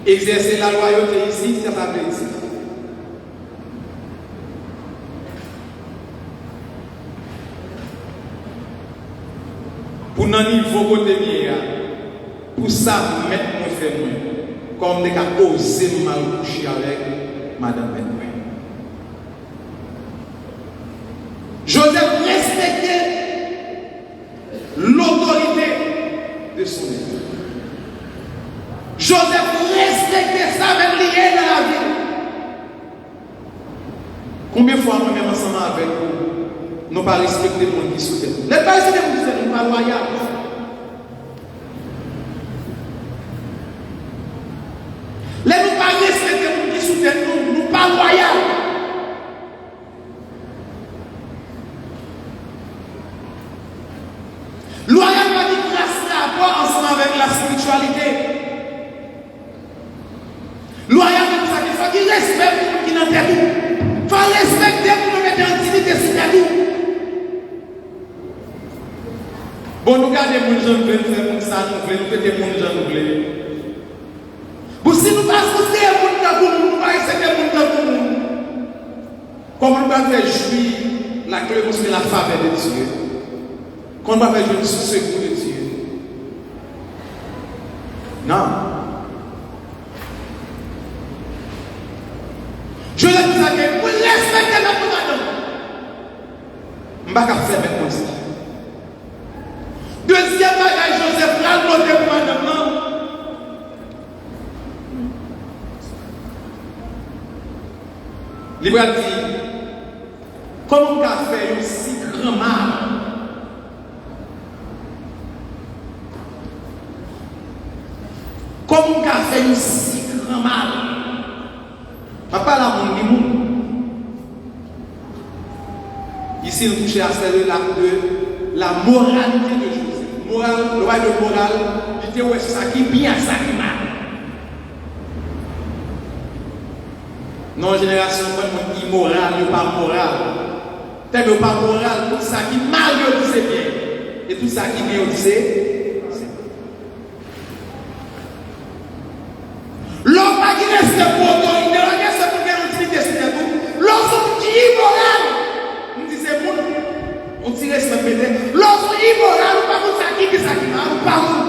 Exercer la loyauté ici, ça veut dire. Pour un niveau côté bien, pour ça, mettre mon frère, comme des cas osé mal coucher avec madame Benoît. Joseph respectait l'autorité de son état. Joseph respectait ça même lié dans la vie. Combien de fois nous-mêmes ensemble avec vous, nous pas respecter les gens qui sont là. Ne pas respecter les gens qui sont pas loyaux. Les nous pas respecter les gens qui sont là, nous pas loyaux. Loyal va dire grâce rapport ensemble avec la spiritualité. Loyal va dire qu'il faut qu'il respecte pour qui n'en tête. Il faut respecter pour nous mettre en dignité sur tête. Bon, nous gardons les gens qui veulent faire comme ça, nous voulons faire des gens qui veulent. Pour si nous passons des gens qui veulent, nous allons essayer des gens qui veulent. Comment nous allons faire jouir la clémence et la faveur de Dieu? Qu'on va faire jouer sous ce coup de Dieu. Non. Je l'ai dit ça que vous respectez la madame. Je ne vais pas faire maintenant ça. Deuxième bagage, Joseph, là, l'autre pour madame. Il va dire, comment on a fait un si grand mal Comme on a fait un si grand mal. Papa la monde. Ici, nous touchons à celle de la moralité de Joseph. Morale, loi de morale, il dit ouais, ça qui est bien, ça qui est mal. Non, génération, moi, immoral, il pas moral. Tel que pas moral, tout ça qui est mal, c'est bien. Et tout ça qui est bien, c'est l'homme qui reste pour autorité, l'homme qui reste pour faire une utilité sur tout. L'homme qui est immoral, on dit c'est bon, on tire ce pété. L'homme qui est immoral, on pas ça qui est ça qui mal, on pas bon.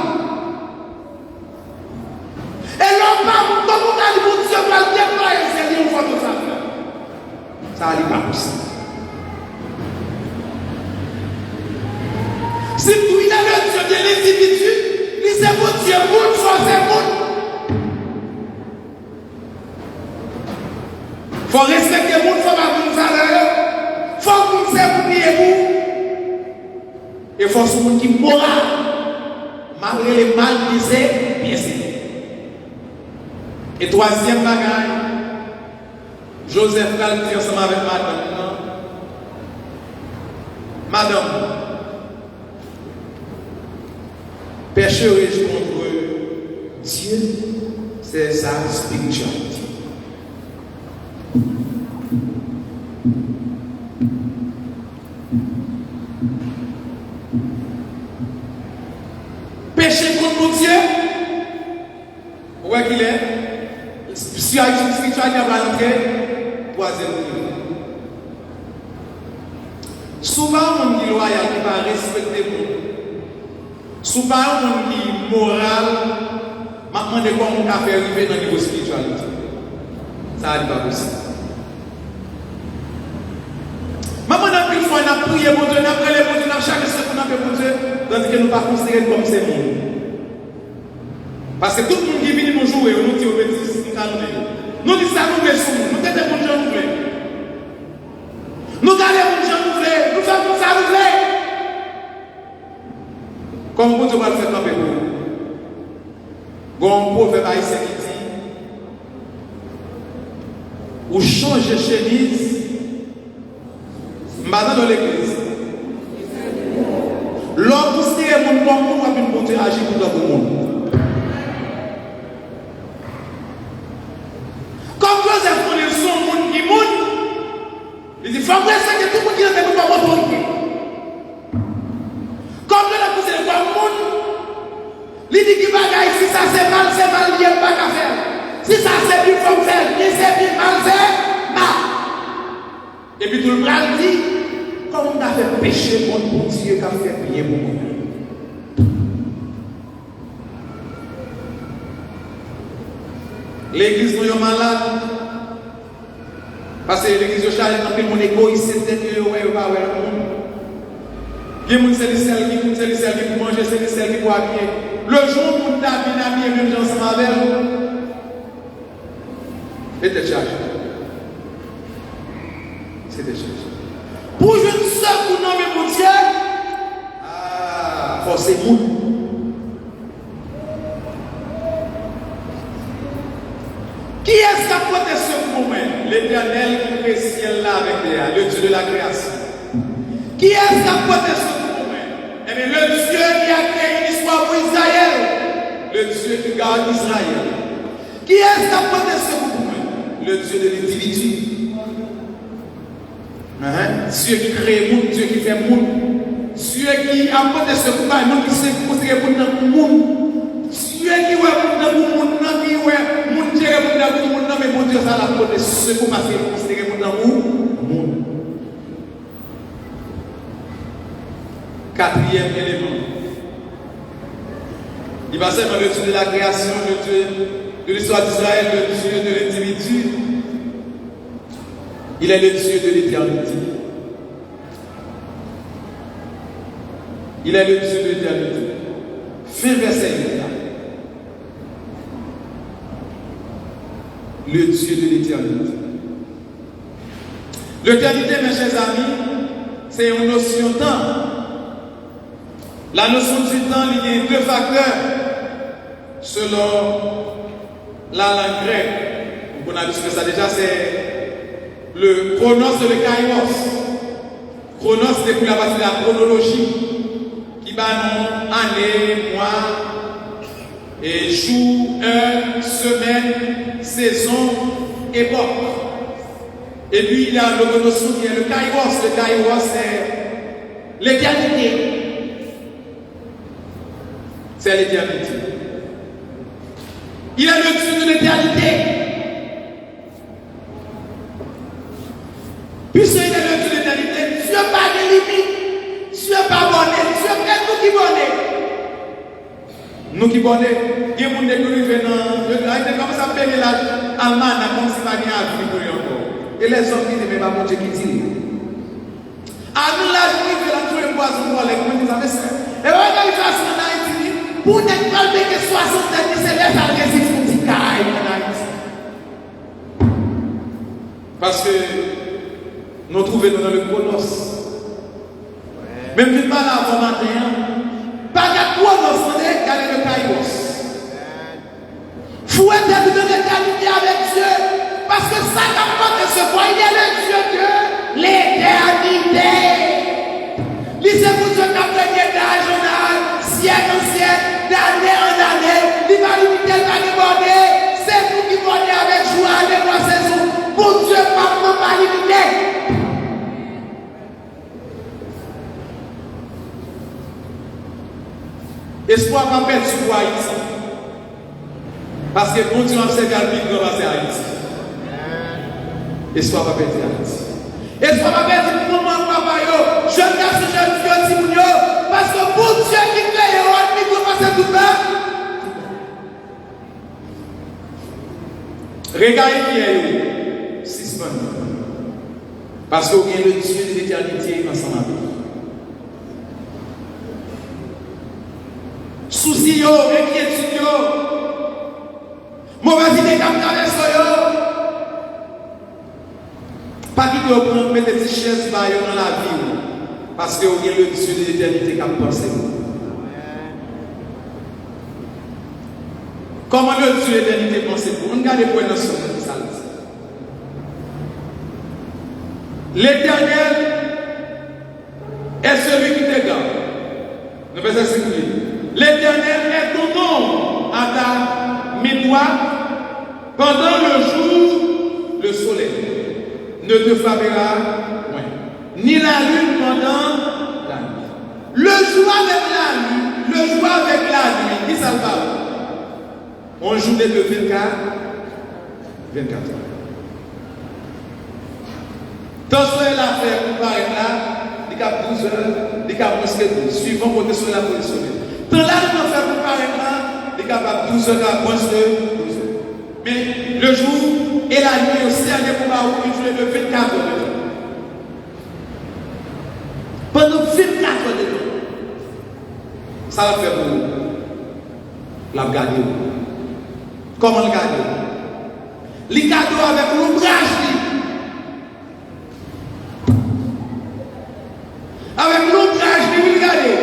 Et l'homme pas bon, comme on a dit, mon Dieu va le déployer, c'est lui, on va tout ça. Ça n'est pas possible. Si tout il a le Dieu de l'individu, il c'est mon Dieu, mon choix, c'est mon. Il faut respecter le monde, il faut pas vous salaire. Il faut que vous serviez vous. Et il faut que ce monde qui est moral, malgré les mal qui c'est, bien c'est. Et troisième bagaille, Joseph va le dire ensemble avec madame. Madame, pécherez contre Dieu, c'est sa spiritualité. Péché contre mon Dieu, où est qu'il est? Si une spiritualité va entrer, troisième niveau. Souvent, on dit loyal qui va respecter le monde. Souvent, on dit moral, maintenant, de quoi on a fait arriver dans le niveau spiritualité. Ça n'est pas possible. Maman, on a pris une fois, on a prié pour Dieu, on a prié pour Dieu, on a chaque chose qu'on a fait pour Dieu, tandis que nous ne pas considérer comme ces mondes. Parce que tout le monde qui vient nous jouer, nous dit au bêtises, nous disons ça, nous faisons, nous sommes des bons gens, nous voulons. Nous allons pour gens, nous voulons, nous faisons tout ça, nous voulons. Comme vous devez le faire dans le pays. Quand un proverbe haïtien qui dit, ou changer chemise, maintenant dans l'église. L'homme qui se dit, mon bon monde, va une bonté agir pour tout le monde. Comme Joseph, on est son monde qui monte, il dit, il faut que tout le monde qui est dans le autorité. Comme le poussé de quoi monde, il dit qu'il va gagner, si ça c'est mal, il n'y a pas qu'à faire. Si ça c'est bien, il faut faire. Si c'est bien, mal, c'est mal. Et puis tout le monde dit, comme on a fait péché contre Dieu, qu'a fait bien beaucoup. L'église nous est malade. Parce que l'église est chargée de mon égoïsme, c'est que vous ne pas le monde. Il y a des gens qui pour manger, c'est des gens qui pour habiller. Le jour où on a bien habillé, même gens ensemble avec vous, c'était chargé. C'était chargé. Pour je ne sais pour nommer mon Dieu, forcez-vous. Qui est-ce qui a porté ce moment? L'Éternel qui crée le ciel là avec le Dieu de la création. Qui est-ce qui a porté ce moment? Eh bien, le Dieu qui a créé une histoire pour Israël. Le Dieu qui garde Israël. Qui est-ce qui a porté ce moment? Le Dieu de l'individu. Dieu qui crée le monde, Dieu qui fait le monde. Dieu qui a porté ce moment, le monde qui s'est considéré pour le monde. Dieu qui est pour le monde, qui est pour le monde, mais bon Dieu, ça l'a porté ce qu'on va faire considérer pour le monde. Quatrième élément. Il va seulement le Dieu de la création, le Dieu de l'histoire d'Israël, le Dieu de l'individu. Il est le Dieu de l'éternité. Il est le Dieu de l'éternité. Fin verset 8. Le Dieu de l'éternité. L'éternité, mes chers amis, c'est une notion de temps. La notion du temps, il y a deux facteurs. selon la langue grecque, on a vu que ça déjà, c'est le chronos et le kairos. Chronos, c'est pour la partie de la chronologie, qui va nous année, mois, et jour, heure, semaine, saison, époque. Et puis il y a l'autre notion qui est le kairos. Le kairos, c'est l'éternité. C'est l'éternité. Il est le Dieu de l'éternité. Puisqu'il est le Dieu de l'éternité, Dieu n'a pas de limite. Dieu n'a pas bonné. Dieu est nous qui bonné. Nous qui bonné. Il y a des gens qui arrivent dans. Il y a comme ça, payer l'Allemagne, comme si pas bien à vivre encore. Et les hommes qui disent, mais pas mon Dieu qui dit. À nous, là, je dis que la tour est poison pour les gens qui disent, et l'organisation en Haïti, pour ne pas que 60 ans, c'est les agressifs qui disent, en Haïti. Parce que nous trouvons dans le chronos. Même si pas là avant matin, pas de chronos, on est dans le kairos. Faut être de l'éternité avec Dieu. Parce que ça qu'apporte ce point, il est le Dieu de l'éternité. Lisez pour Dieu qui a gagné d'âge en âge, siècle en siècle, d'année en année, il va limiter, il va déborder. C'est vous qui bordez avec joie, avec la saison. Pour Dieu, pas limiter. Espoir va perdre sur Haïti. Parce que bon Dieu a observé à lui dans Haïti. Espoir va perdre Haïti. Espoir va perdre pour moi, papa, jeune garçon, jeune fille, parce que bon Dieu qui crée, il va passer tout ça. Regardez qui est 6 mois. Parce qu'on est le Dieu de l'éternité ensemble avec nous. Souci, inquiétude, mauvaise idée comme traverse, pas qu'il doit prendre des petites chaises dans la vie, parce que vous avez le Dieu de l'éternité qui a pensé. Comment le Dieu de l'éternité pense pour vous? Regardez pour notre sommet de salle. L'Éternel est celui qui te garde. Nous faisons ce qu'il dit. L'Éternel est ton nom à ta mémoire pendant le jour, le soleil ne te frappera point, ni la lune pendant la nuit. Le jour avec la nuit, le jour avec la nuit, qui ça va? On joue de 24 heures. Tant que la fait pour paraître là, il y a 12 heures, il y a moins que 12, suivant côté sur la position. Tant là, on fait pour paraître là, il y a 12 heures, moins que 12 heures. Mais le jour et la nuit aussi, il y a des combats où il joue de 24 heures. Pendant 24 heures de temps, ça va faire pour nous. La garder. Comment le garder? Les cadeaux avec l'ouvrage. Avec l'ouvrage, il will garder.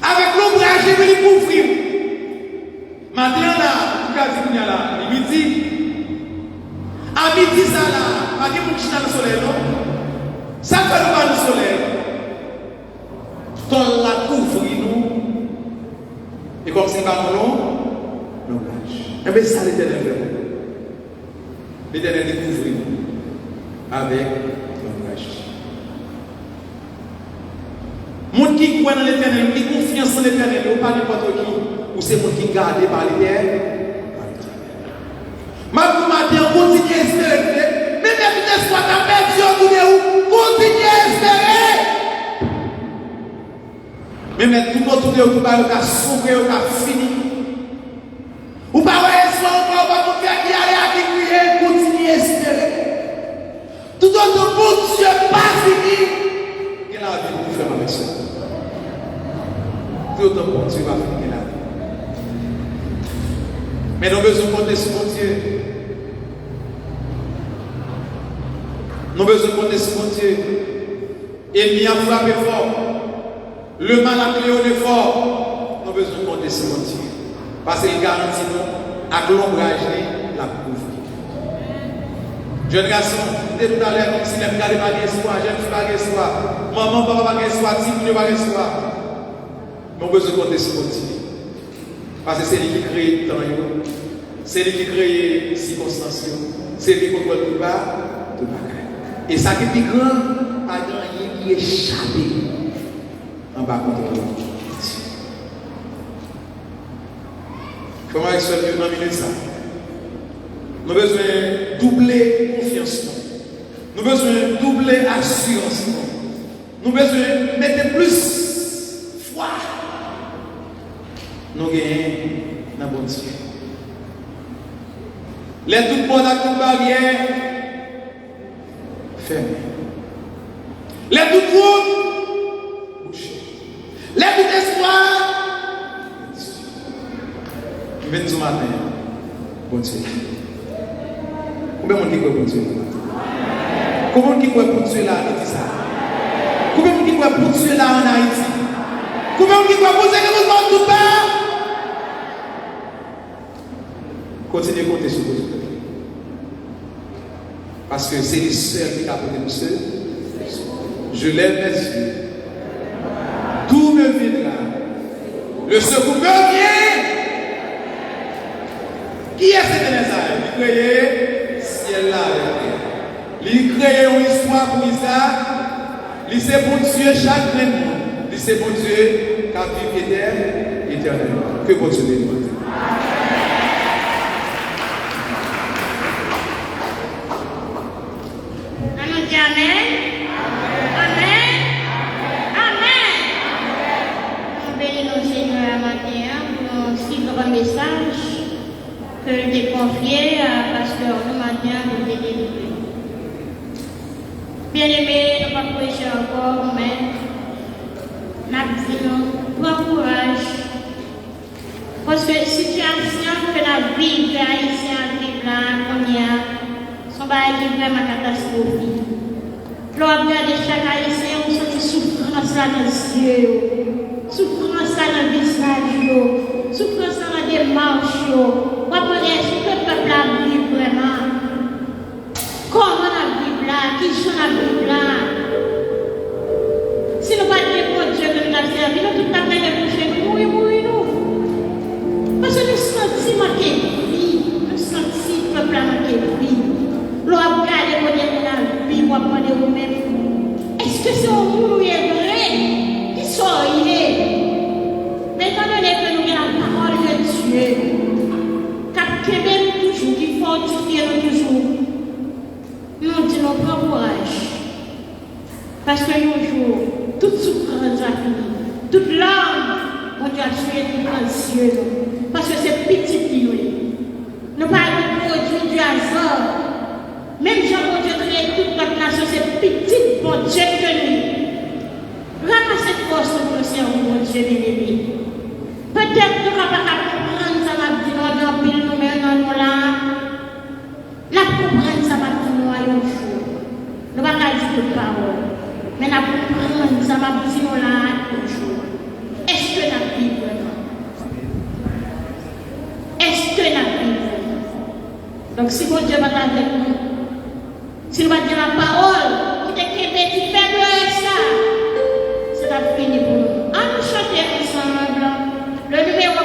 Avec l'ouvrage, il will couvrir. Maintenant là, vous dire là, midi. À midi ça là, pas de bouche dans le soleil, non? Ça fait le bas du soleil. Ton la couvre nous. Et comme c'est pas mon nom, l'ouvrage. Et bien ça l'Éternel fait. L'Éternel découvre nous. Avec l'ouvrage. Moun qui croit dans l'Éternel, qui confiance en l'Éternel, ou pas n'importe qui, ou c'est moun qui garde par l'Éternel. Ma vous matin, continuez à espérer. Même si vous êtes soit à perdu, continuez à espérer. Même si tout le monde vous parle, vous avez sauvé, vous avez fini. Vous ne pouvez pas vous faire qui a crier, continuez à espérer. Tout autre monde, Dieu pas fini. Il a la vie pour faire avec ça. Tout autre monde, Dieu va finir la vie. Mais nous avons besoin de compter sur mon Dieu. Nous avons besoin de compter sur mon Dieu. Et il a frappé fort. Le mal a créé au effort. Nous avons besoin de compter sur Dieu. Parce qu'il garantit nous, avec l'ombrage, la pauvreté. Jeune garçon, dès tout à l'heure, comme si les gars pas d'espoir, j'aime pas d'espoir. Maman, papa pas d'espoir, Tim, pas d'espoir. Nous avons besoin de compter sur Dieu. Parce que c'est lui qui crée le temps, c'est lui qui crée les circonstances, c'est lui qui contrôle tout bas, tout bas. Et ça qui est plus grand, pas grand qui échappe en bas contre Dieu. Comment expliquer dans une minute ça? Nous avons besoin de doubler confiance. Nous avons besoin de doubler assurance. Nous avons besoin de mettre plus foi. Nous gagnons dans bon Dieu. Les toutes bonnes actes barrières fermées. Les toutes routes bouchées. Les tout espoir. Je viens ce matin. Bon Dieu. Combien de monde qui croit pour Dieu? Combien de monde qui croit pour Dieu là en Haïti? Combien de monde qui croit pour Dieu là en Haïti? Combien de monde qui croit pour Dieu que nous sommes tout bas? Continuez à compter sur vous. Parce que c'est les seuls qui apportent nous seuls. Je lève mes yeux. Tout me viendra. Le secours me vient. Qui est cet Enézar? Il crée ciel là. Il crée une histoire pour Isaac. Il sait pour Dieu chaque monde. Il sait pour Dieu car vivre éternellement. Que bon Dieu bénisse. Amen. Amen. Amen. Nous bénissons Seigneur matin pour si grand message que j'ai confié à pasteur le matin pour te délivrer. Bien-aimés, nous ne pouvons pas prêcher encore, mais nous prends courage. Parce que la situation que la vie des Haïtiens vivent là, on y a, sont vraiment catastrophiques. L'on a regardé chaque Haïtien, on sent souffrance là dans les yeux, souffrance là dans le visage, souffrance là dans les démarches. On va dire, est-ce que le peuple a vécu vraiment? Comment on a vécu là? Qui sont la vécu là? Si nous ne pas dire pour Dieu que nous avons servi, nous tout à fait les boucher, nous nous. Parce que nous sentons manquer de vie, nous sentons le peuple a manqué de vie. L'on a regardé pour dire qu'on a vie, on va demander vous-même. Est-ce que c'est au monde où il est vrai? Qui sont mais étant donné que nous avons la parole de Dieu, qu'à même toujours, qui fortifie nous toujours, nous disons prends courage. Parce que un jour, toute souffrance a fini, toute larme, on doit tuer tout dans le ciel. Parce que c'est petit qui nous. Nous parlons de produit du hasard. Même Jean, Dieu créé toute notre nation, c'est petit bon Dieu que nous. Ramassez cette force pour le servir, mon Dieu bien-aimé. Peut-être que nous ne pouvons pas comprendre ça, m'a dit, nous avons pile nous maintenant là. Nous comprendre ça, m'a dit, nous un jour. Nous ne pouvons pas dire toute parole. Mais nous comprendre ça, m'a dit, nous là un jour. Est-ce que nous vivons vraiment? Est-ce que nous vivons? Donc si mon Dieu va avec nous, s'il va dire la parole, qui te qui fait de ça, c'est à fini pour nous. À nous chanter ensemble. Le numéro 4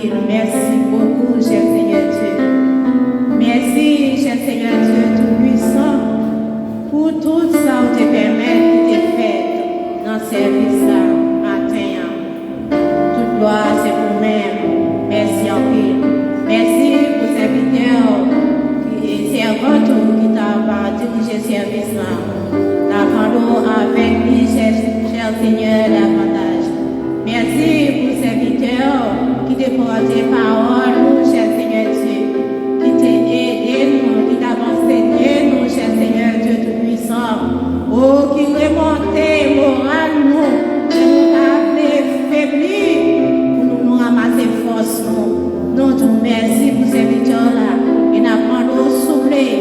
pile. Merci beaucoup, cher Seigneur Dieu. Merci, cher Seigneur Dieu Tout-Puissant, pour tout ça où te permet de te faire dans ce service matin. Toute gloire, c'est pour nous-mêmes. Merci en pile. Merci pour ces serviteurs et servants qui t'ont dirigé ce service-là. T'apprends avec lui, cher Seigneur, davantage. Merci pour ces serviteurs qui te portent parole, cher Seigneur Dieu, qui t'a aidé nous, qui t'a enseigné nous, cher Seigneur Dieu Tout-Puissant. Oh, qui remontait moral nous, qui nous a fait faiblir pour nous ramasser force nous. Nous te merci pour ces serviteurs-là. Et nous apprenons souffler,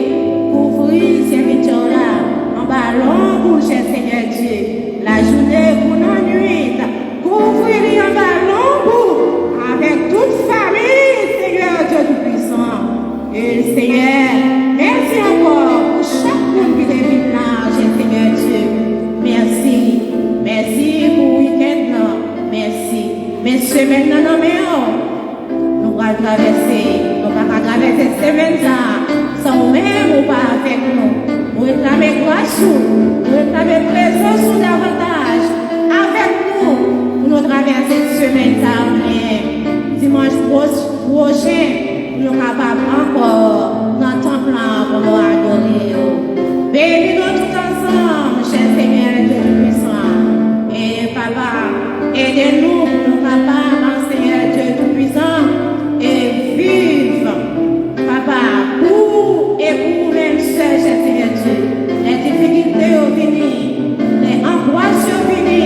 couvrir ces serviteurs-là en ballon pour cher Seigneur Dieu. La journée pour la nuit, couvrir en ballon pour avec toute famille, Seigneur Dieu Tout-Puissant. Et Seigneur, merci encore pour chaque monde qui est venu là, Seigneur Dieu. Merci. Merci pour le week-end. Merci. Mais semaine, non, mais nous allons traverser. Nous allons traverser cette semaine-là sans même ou pas avec nous. Nous réclamer grâce, nous réclamer présence ou davantage avec nous pour nous traverser cette semaine-là. Dimanche prochain, nous sommes capables encore dans le temple pour nous adorer. Bénis-nous tout ensemble, cher Seigneur Dieu Tout-Puissant. Et Papa, aidez-nous pour nous capables, Seigneur Dieu Tout-Puissant, et vivre, Papa, pour et pour même seul, cher Seigneur Dieu. Les difficultés ont fini, les angoisses ont fini,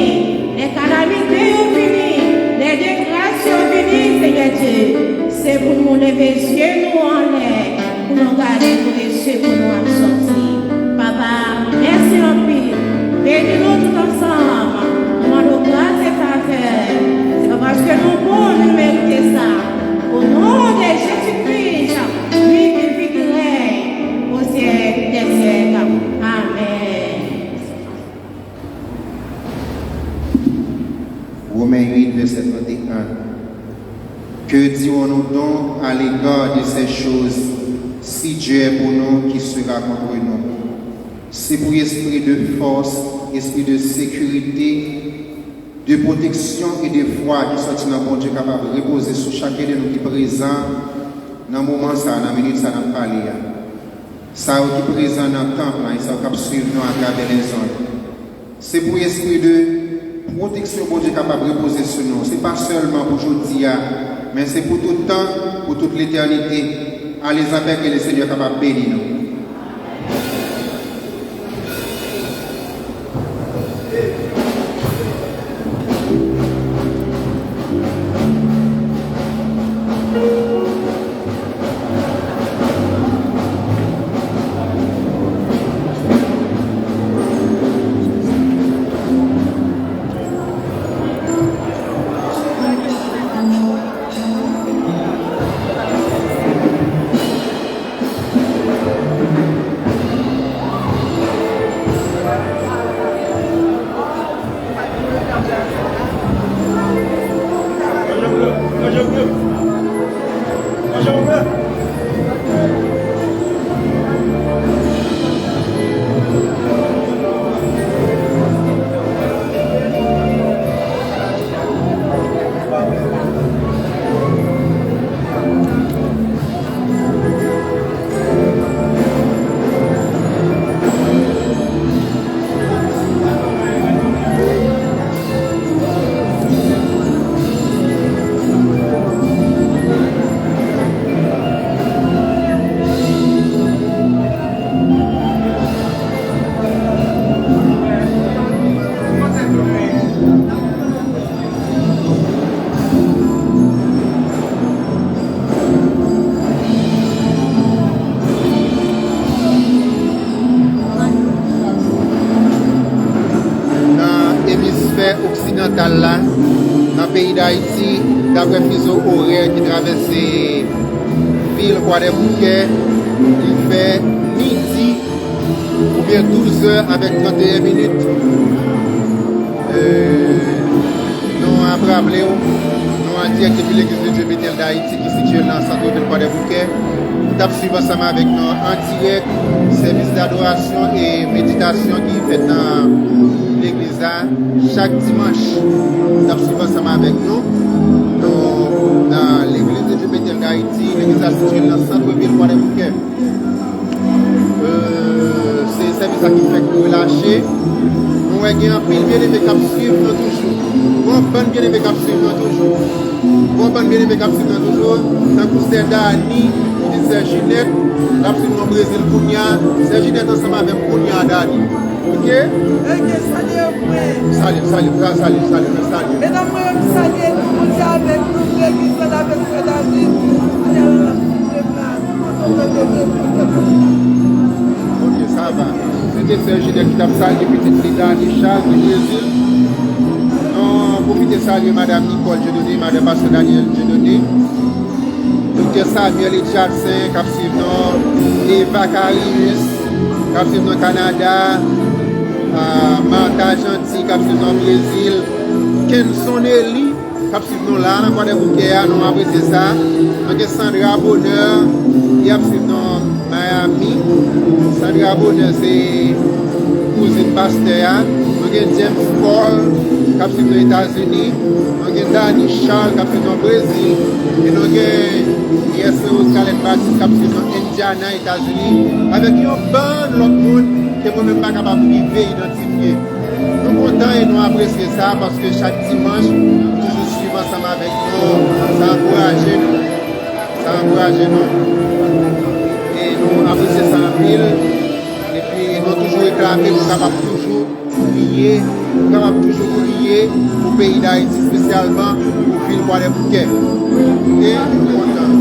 les calamités ont fini, les dégrâces ont fini, Seigneur Dieu. C'est pour nous lever les yeux nous en l'air, pour nous garder pour les yeux pour nous en sortir. Papa, merci en pile. Bénis-nous tout ensemble. Nous demandons grâce et faveur. C'est pas parce que nous pouvons nous mériter ça. Au nom de Jésus-Christ, lui qui vit qui règne au siècle des siècles. Amen. Romains 8, verset 31. Que dirons-nous donc à l'égard de ces choses? Si Dieu est pour nous, qui sera contre nous? C'est pour esprit de force, esprit de sécurité, de protection et de foi qui sont dans bon Dieu capable de reposer sur chacun de nous qui est présent dans le moment, ça, dans la minute, ça, dans le palais. Ça qui est présent dans le temple, et ça qui suivre nous à travers les ondes. C'est pour esprit de protection, bon Dieu capable de reposer sur nous. Ce n'est pas seulement pour aujourd'hui, mais c'est pour tout le temps, pour toute l'éternité. Allez avec que le Seigneur est capable de bénir nous. occidental là, dans le pays d'Haïti, d'après fuseau horaire qui traverse ville Croix-des-Bouquets, il fait midi ou bien 12 heures avec 31 minutes. Nous avons rappelé, nous en direct depuis l'église de Dieu Bethel d'Haïti qui est située dans le centre de Croix-des-Bouquets. Nous avons suivi ensemble avec nous en direct service d'adoration et méditation qui est fait dans l'église chaque dimanche. Nous avons suivi ensemble avec nous dans l'église de Dieu Bethel d'Haïti, l'église située dans le centre-ville Croix-des-Bouquets. C'est un service qui fait que nous relâcher. Nous avons un pile bien aimé qui suivre toujours. Nous avons un bien aimé qui suivre toujours. Nous avons un bien aimé qui suivre toujours. Dans le c'est Dani, c'est Ginette, nous avons au Brésil Kounia. C'est Ginette ensemble avec Kounia Dani. Ok? Salut. Mesdames, nous saluons tout avec nous, l'église avec Frère David. Ok, ça va. C'était Serge Ginette qui t'a salué, petite Lida, Charles de Jésus. On profite de saluer Madame Nicole Dieudonné, Madame Pasteur Daniel Dieudonné. Docteur Samuel Etiatsen, qui suit nous, Eva Carius, qui suit nous au Canada, Martha Gentil, qui suit nous au Brésil, Kenson Eli, qui suit nous là, dans le bouquet, nous apprécions ça. Donc Sandra Bonheur, qui suit nous Miami. Sandra Bonheur, c'est cousine pasteur. Nous avons James Paul, qui suit nous aux États-Unis. Nous avons Danny Charles, qui suit nous au Brésil. Et nous avons YSO Scarlett Baptiste, qui suit nous aux Indiana, États-Unis. Avec une bonne l'autre monde que nous ne sommes pas capables d'identifier. Nous sommes contents et nous apprécions ça parce que chaque dimanche, nous toujours suivons ensemble avec nous. Ça encourage nous. Et nous apprécions ça en pile. Et puis nous toujours réclamé, nous sommes capables toujours prier, nous sommes capables toujours prier pour le pays d'Haïti, spécialement pour le Bois des Bouquets. Et nous sommes contents.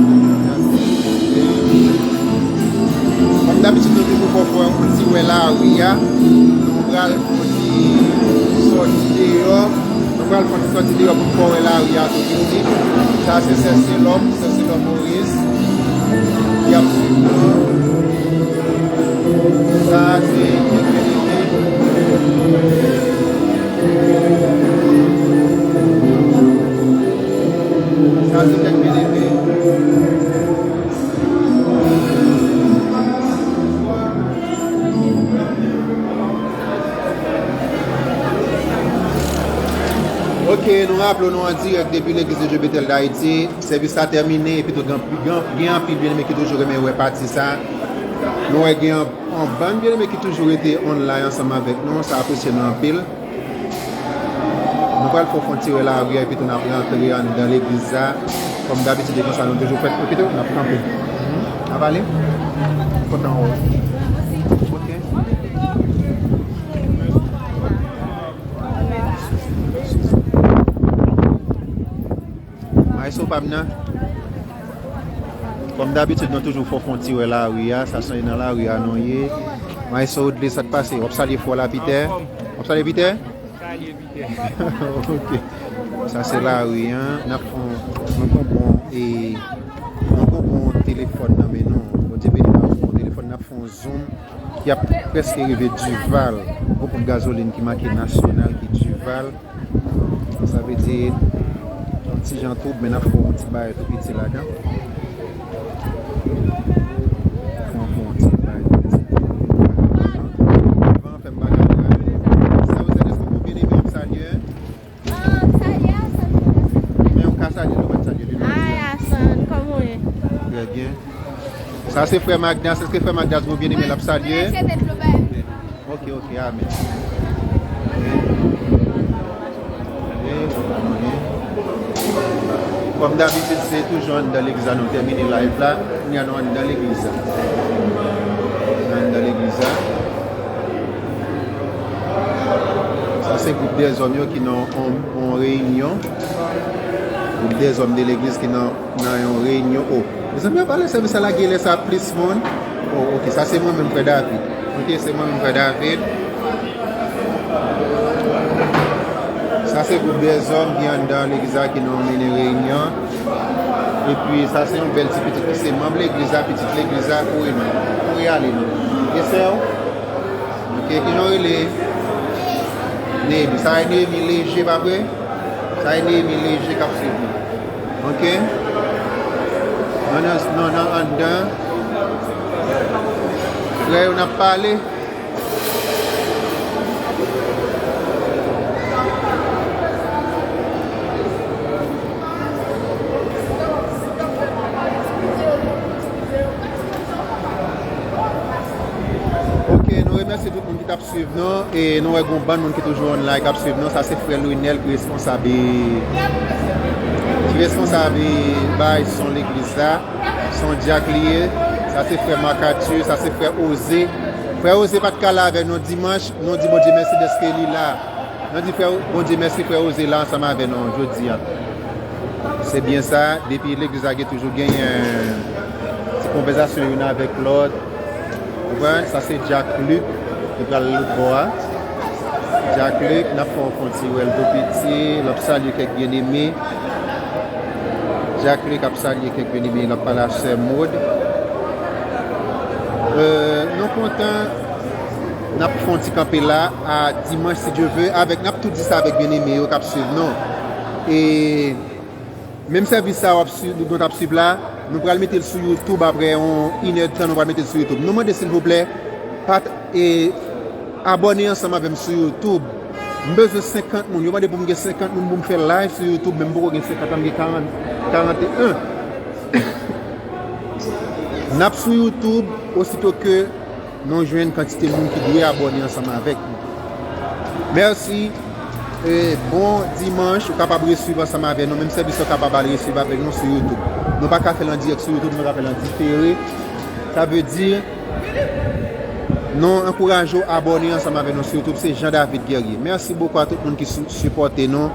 Comme d'habitude, nous toujours pour faire un petit ouais là, oui, nous allons sortir dehors. Nous allons sortir dehors pour faire là, oui, tout ici. Ça, c'est Cécile Maurice. Il y a ça, c'est ça, c'est quelques BDP. Ok, nous rappelons en direct depuis l'église de Dieu Bethel d'Haïti. Le service a terminé et puis tout bien aimé qui toujours aimé repartir ça. Nous avons un bon bien aimé qui toujours été online ensemble avec nous. Ça apprécie nous en pile. Nous allons faire tirer la rue et puis nous allons rentrer dans l'église. Comme d'habitude, nous avons toujours fait. Et puis nous allons camper. Ça va aller? Content en haut. Comme d'habitude, nous toujours faut faire tirer la rue, ça sonne dans la rue à noyer. Mais ça au-delà ça passe. On salue fois la Peter. On salue Peter. OK. Ça c'est la rue nous comprend et nous comprend téléphone mais non, on dit mon téléphone n'a fait un zoom qui a presque arrivé Duval. Beaucoup de gasoline qui marqué national qui Duval. Ça veut dire si j'en trouve, mais il faut un petit bail tout petit là-dedans. Ça vous aide, est-ce que vous bien aimé un saluer? Mais on casse saluer, on va saluer. Comment est? Très bien. Ça c'est frère Magdas, est-ce que frère Magdas vous bien aimé la saluer? Ok, amen. Comme d'habitude, c'est toujours dans l'église, nous terminons live là, nous allons dans l'église. Dans l'église. Ça, c'est le groupe des hommes qui sont en réunion. Le groupe des hommes de l'église qui sont en réunion. Oh, vous avez parlé de service à la guerre, ça plus monde. Oh, ok, ça c'est moi-même, frère David. Ok, c'est moi-même, frère David. Ça c'est pour des hommes qui sont dans l'église qui ont mené une réunion. Et puis ça c'est une belle petite qui c'est membre de l'église, petite l'église pour y aller. Et c'est ok, qui ont les ça a été léger pas vrai. Ça a été léger comme c'est. Ok? Non, en dedans. Frère, on a parlé. Ok, nous remercions tout le monde qui t'a suivi nous et nous avons un monde qui est toujours online qui suivi nous. Ça c'est frère Louinel qui est responsable de son l'église là, son diacre lié. Ça c'est frère Macathieu, ça c'est frère Osé. Frère Osé pas de cas là avec nous dimanche, nous dit bon Dieu merci d'être qu'il est là. Nous dit frère bon Dieu merci frère Osé là ensemble avec nous aujourd'hui. C'est bien ça, depuis l'église a toujours gagné une petite conversation une avec l'autre. Ça c'est Jacques Luc, qui va l'autre bois. Jacques Luc, n'a pas un petit, l'autre salut quelques bien-aimés. Jacques Luc a salué quelques bien-aimés, il a parlé à Sœur Maud. Nous comptons, nous avons fait un petit campé là, à dimanche si Dieu veut, avec, nous avons tout dit ça avec bien-aimés, au cap suivre, non. Et même service ça, nous avons suivre là, nous allons mettre sur YouTube après une heure de temps, nous allons mettre sur YouTube. Nous demandons s'il vous plaît, abonnez ensemble avec sur YouTube. Nous avons besoin de 50 personnes, nous demandons pour 50 personnes pour faire live sur YouTube, même pour 50 41. Nous avons sur YouTube, aussitôt que nous jouons une quantité de monde qui doit abonner ensemble avec nous. Merci. Et bon dimanche, vous êtes capable de suivre ensemble avec nous, même si vous êtes capable de suivre avec nous sur YouTube. Nous ne pouvons pas faire en direct sur YouTube, nous pouvons faire en différé. Ça veut dire, nous encourageons à abonner ensemble avec nous sur YouTube. C'est Jean-David Guerrier. Merci beaucoup à tout le monde qui supporte nous.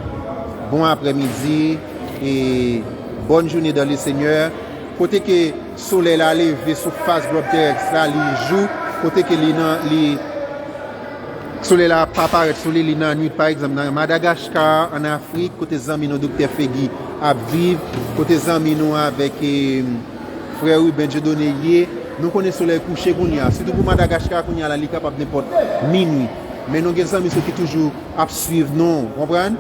Bon après-midi et bonne journée dans le Seigneur. Côté que le soleil a levé sur face globe terre, ça il joue. Côté que le soleil là pas apparaître sur les lignes nuit par exemple dans Madagascar en Afrique côté amis nous docteur Fegui à vivre côté amis nous avec frère Ruben Dieudonné nous connaissons soleil couché qu'on y a surtout pour Madagascar qu'on y a là il capable n'importe minuit mais nous des amis qui toujours à suivre non comprendre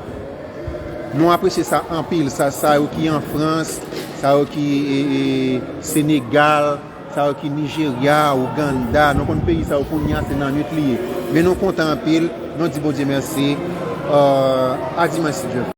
nous apprécions ça en pile ça qui en France ça qui Sénégal ça qui Nigeria, Ouganda, nous connaissons pays ça qu'on y a c'est dans nuit lié. Mais nous comptons en pile, nous disons bon Dieu merci. À dimanche si Dieu.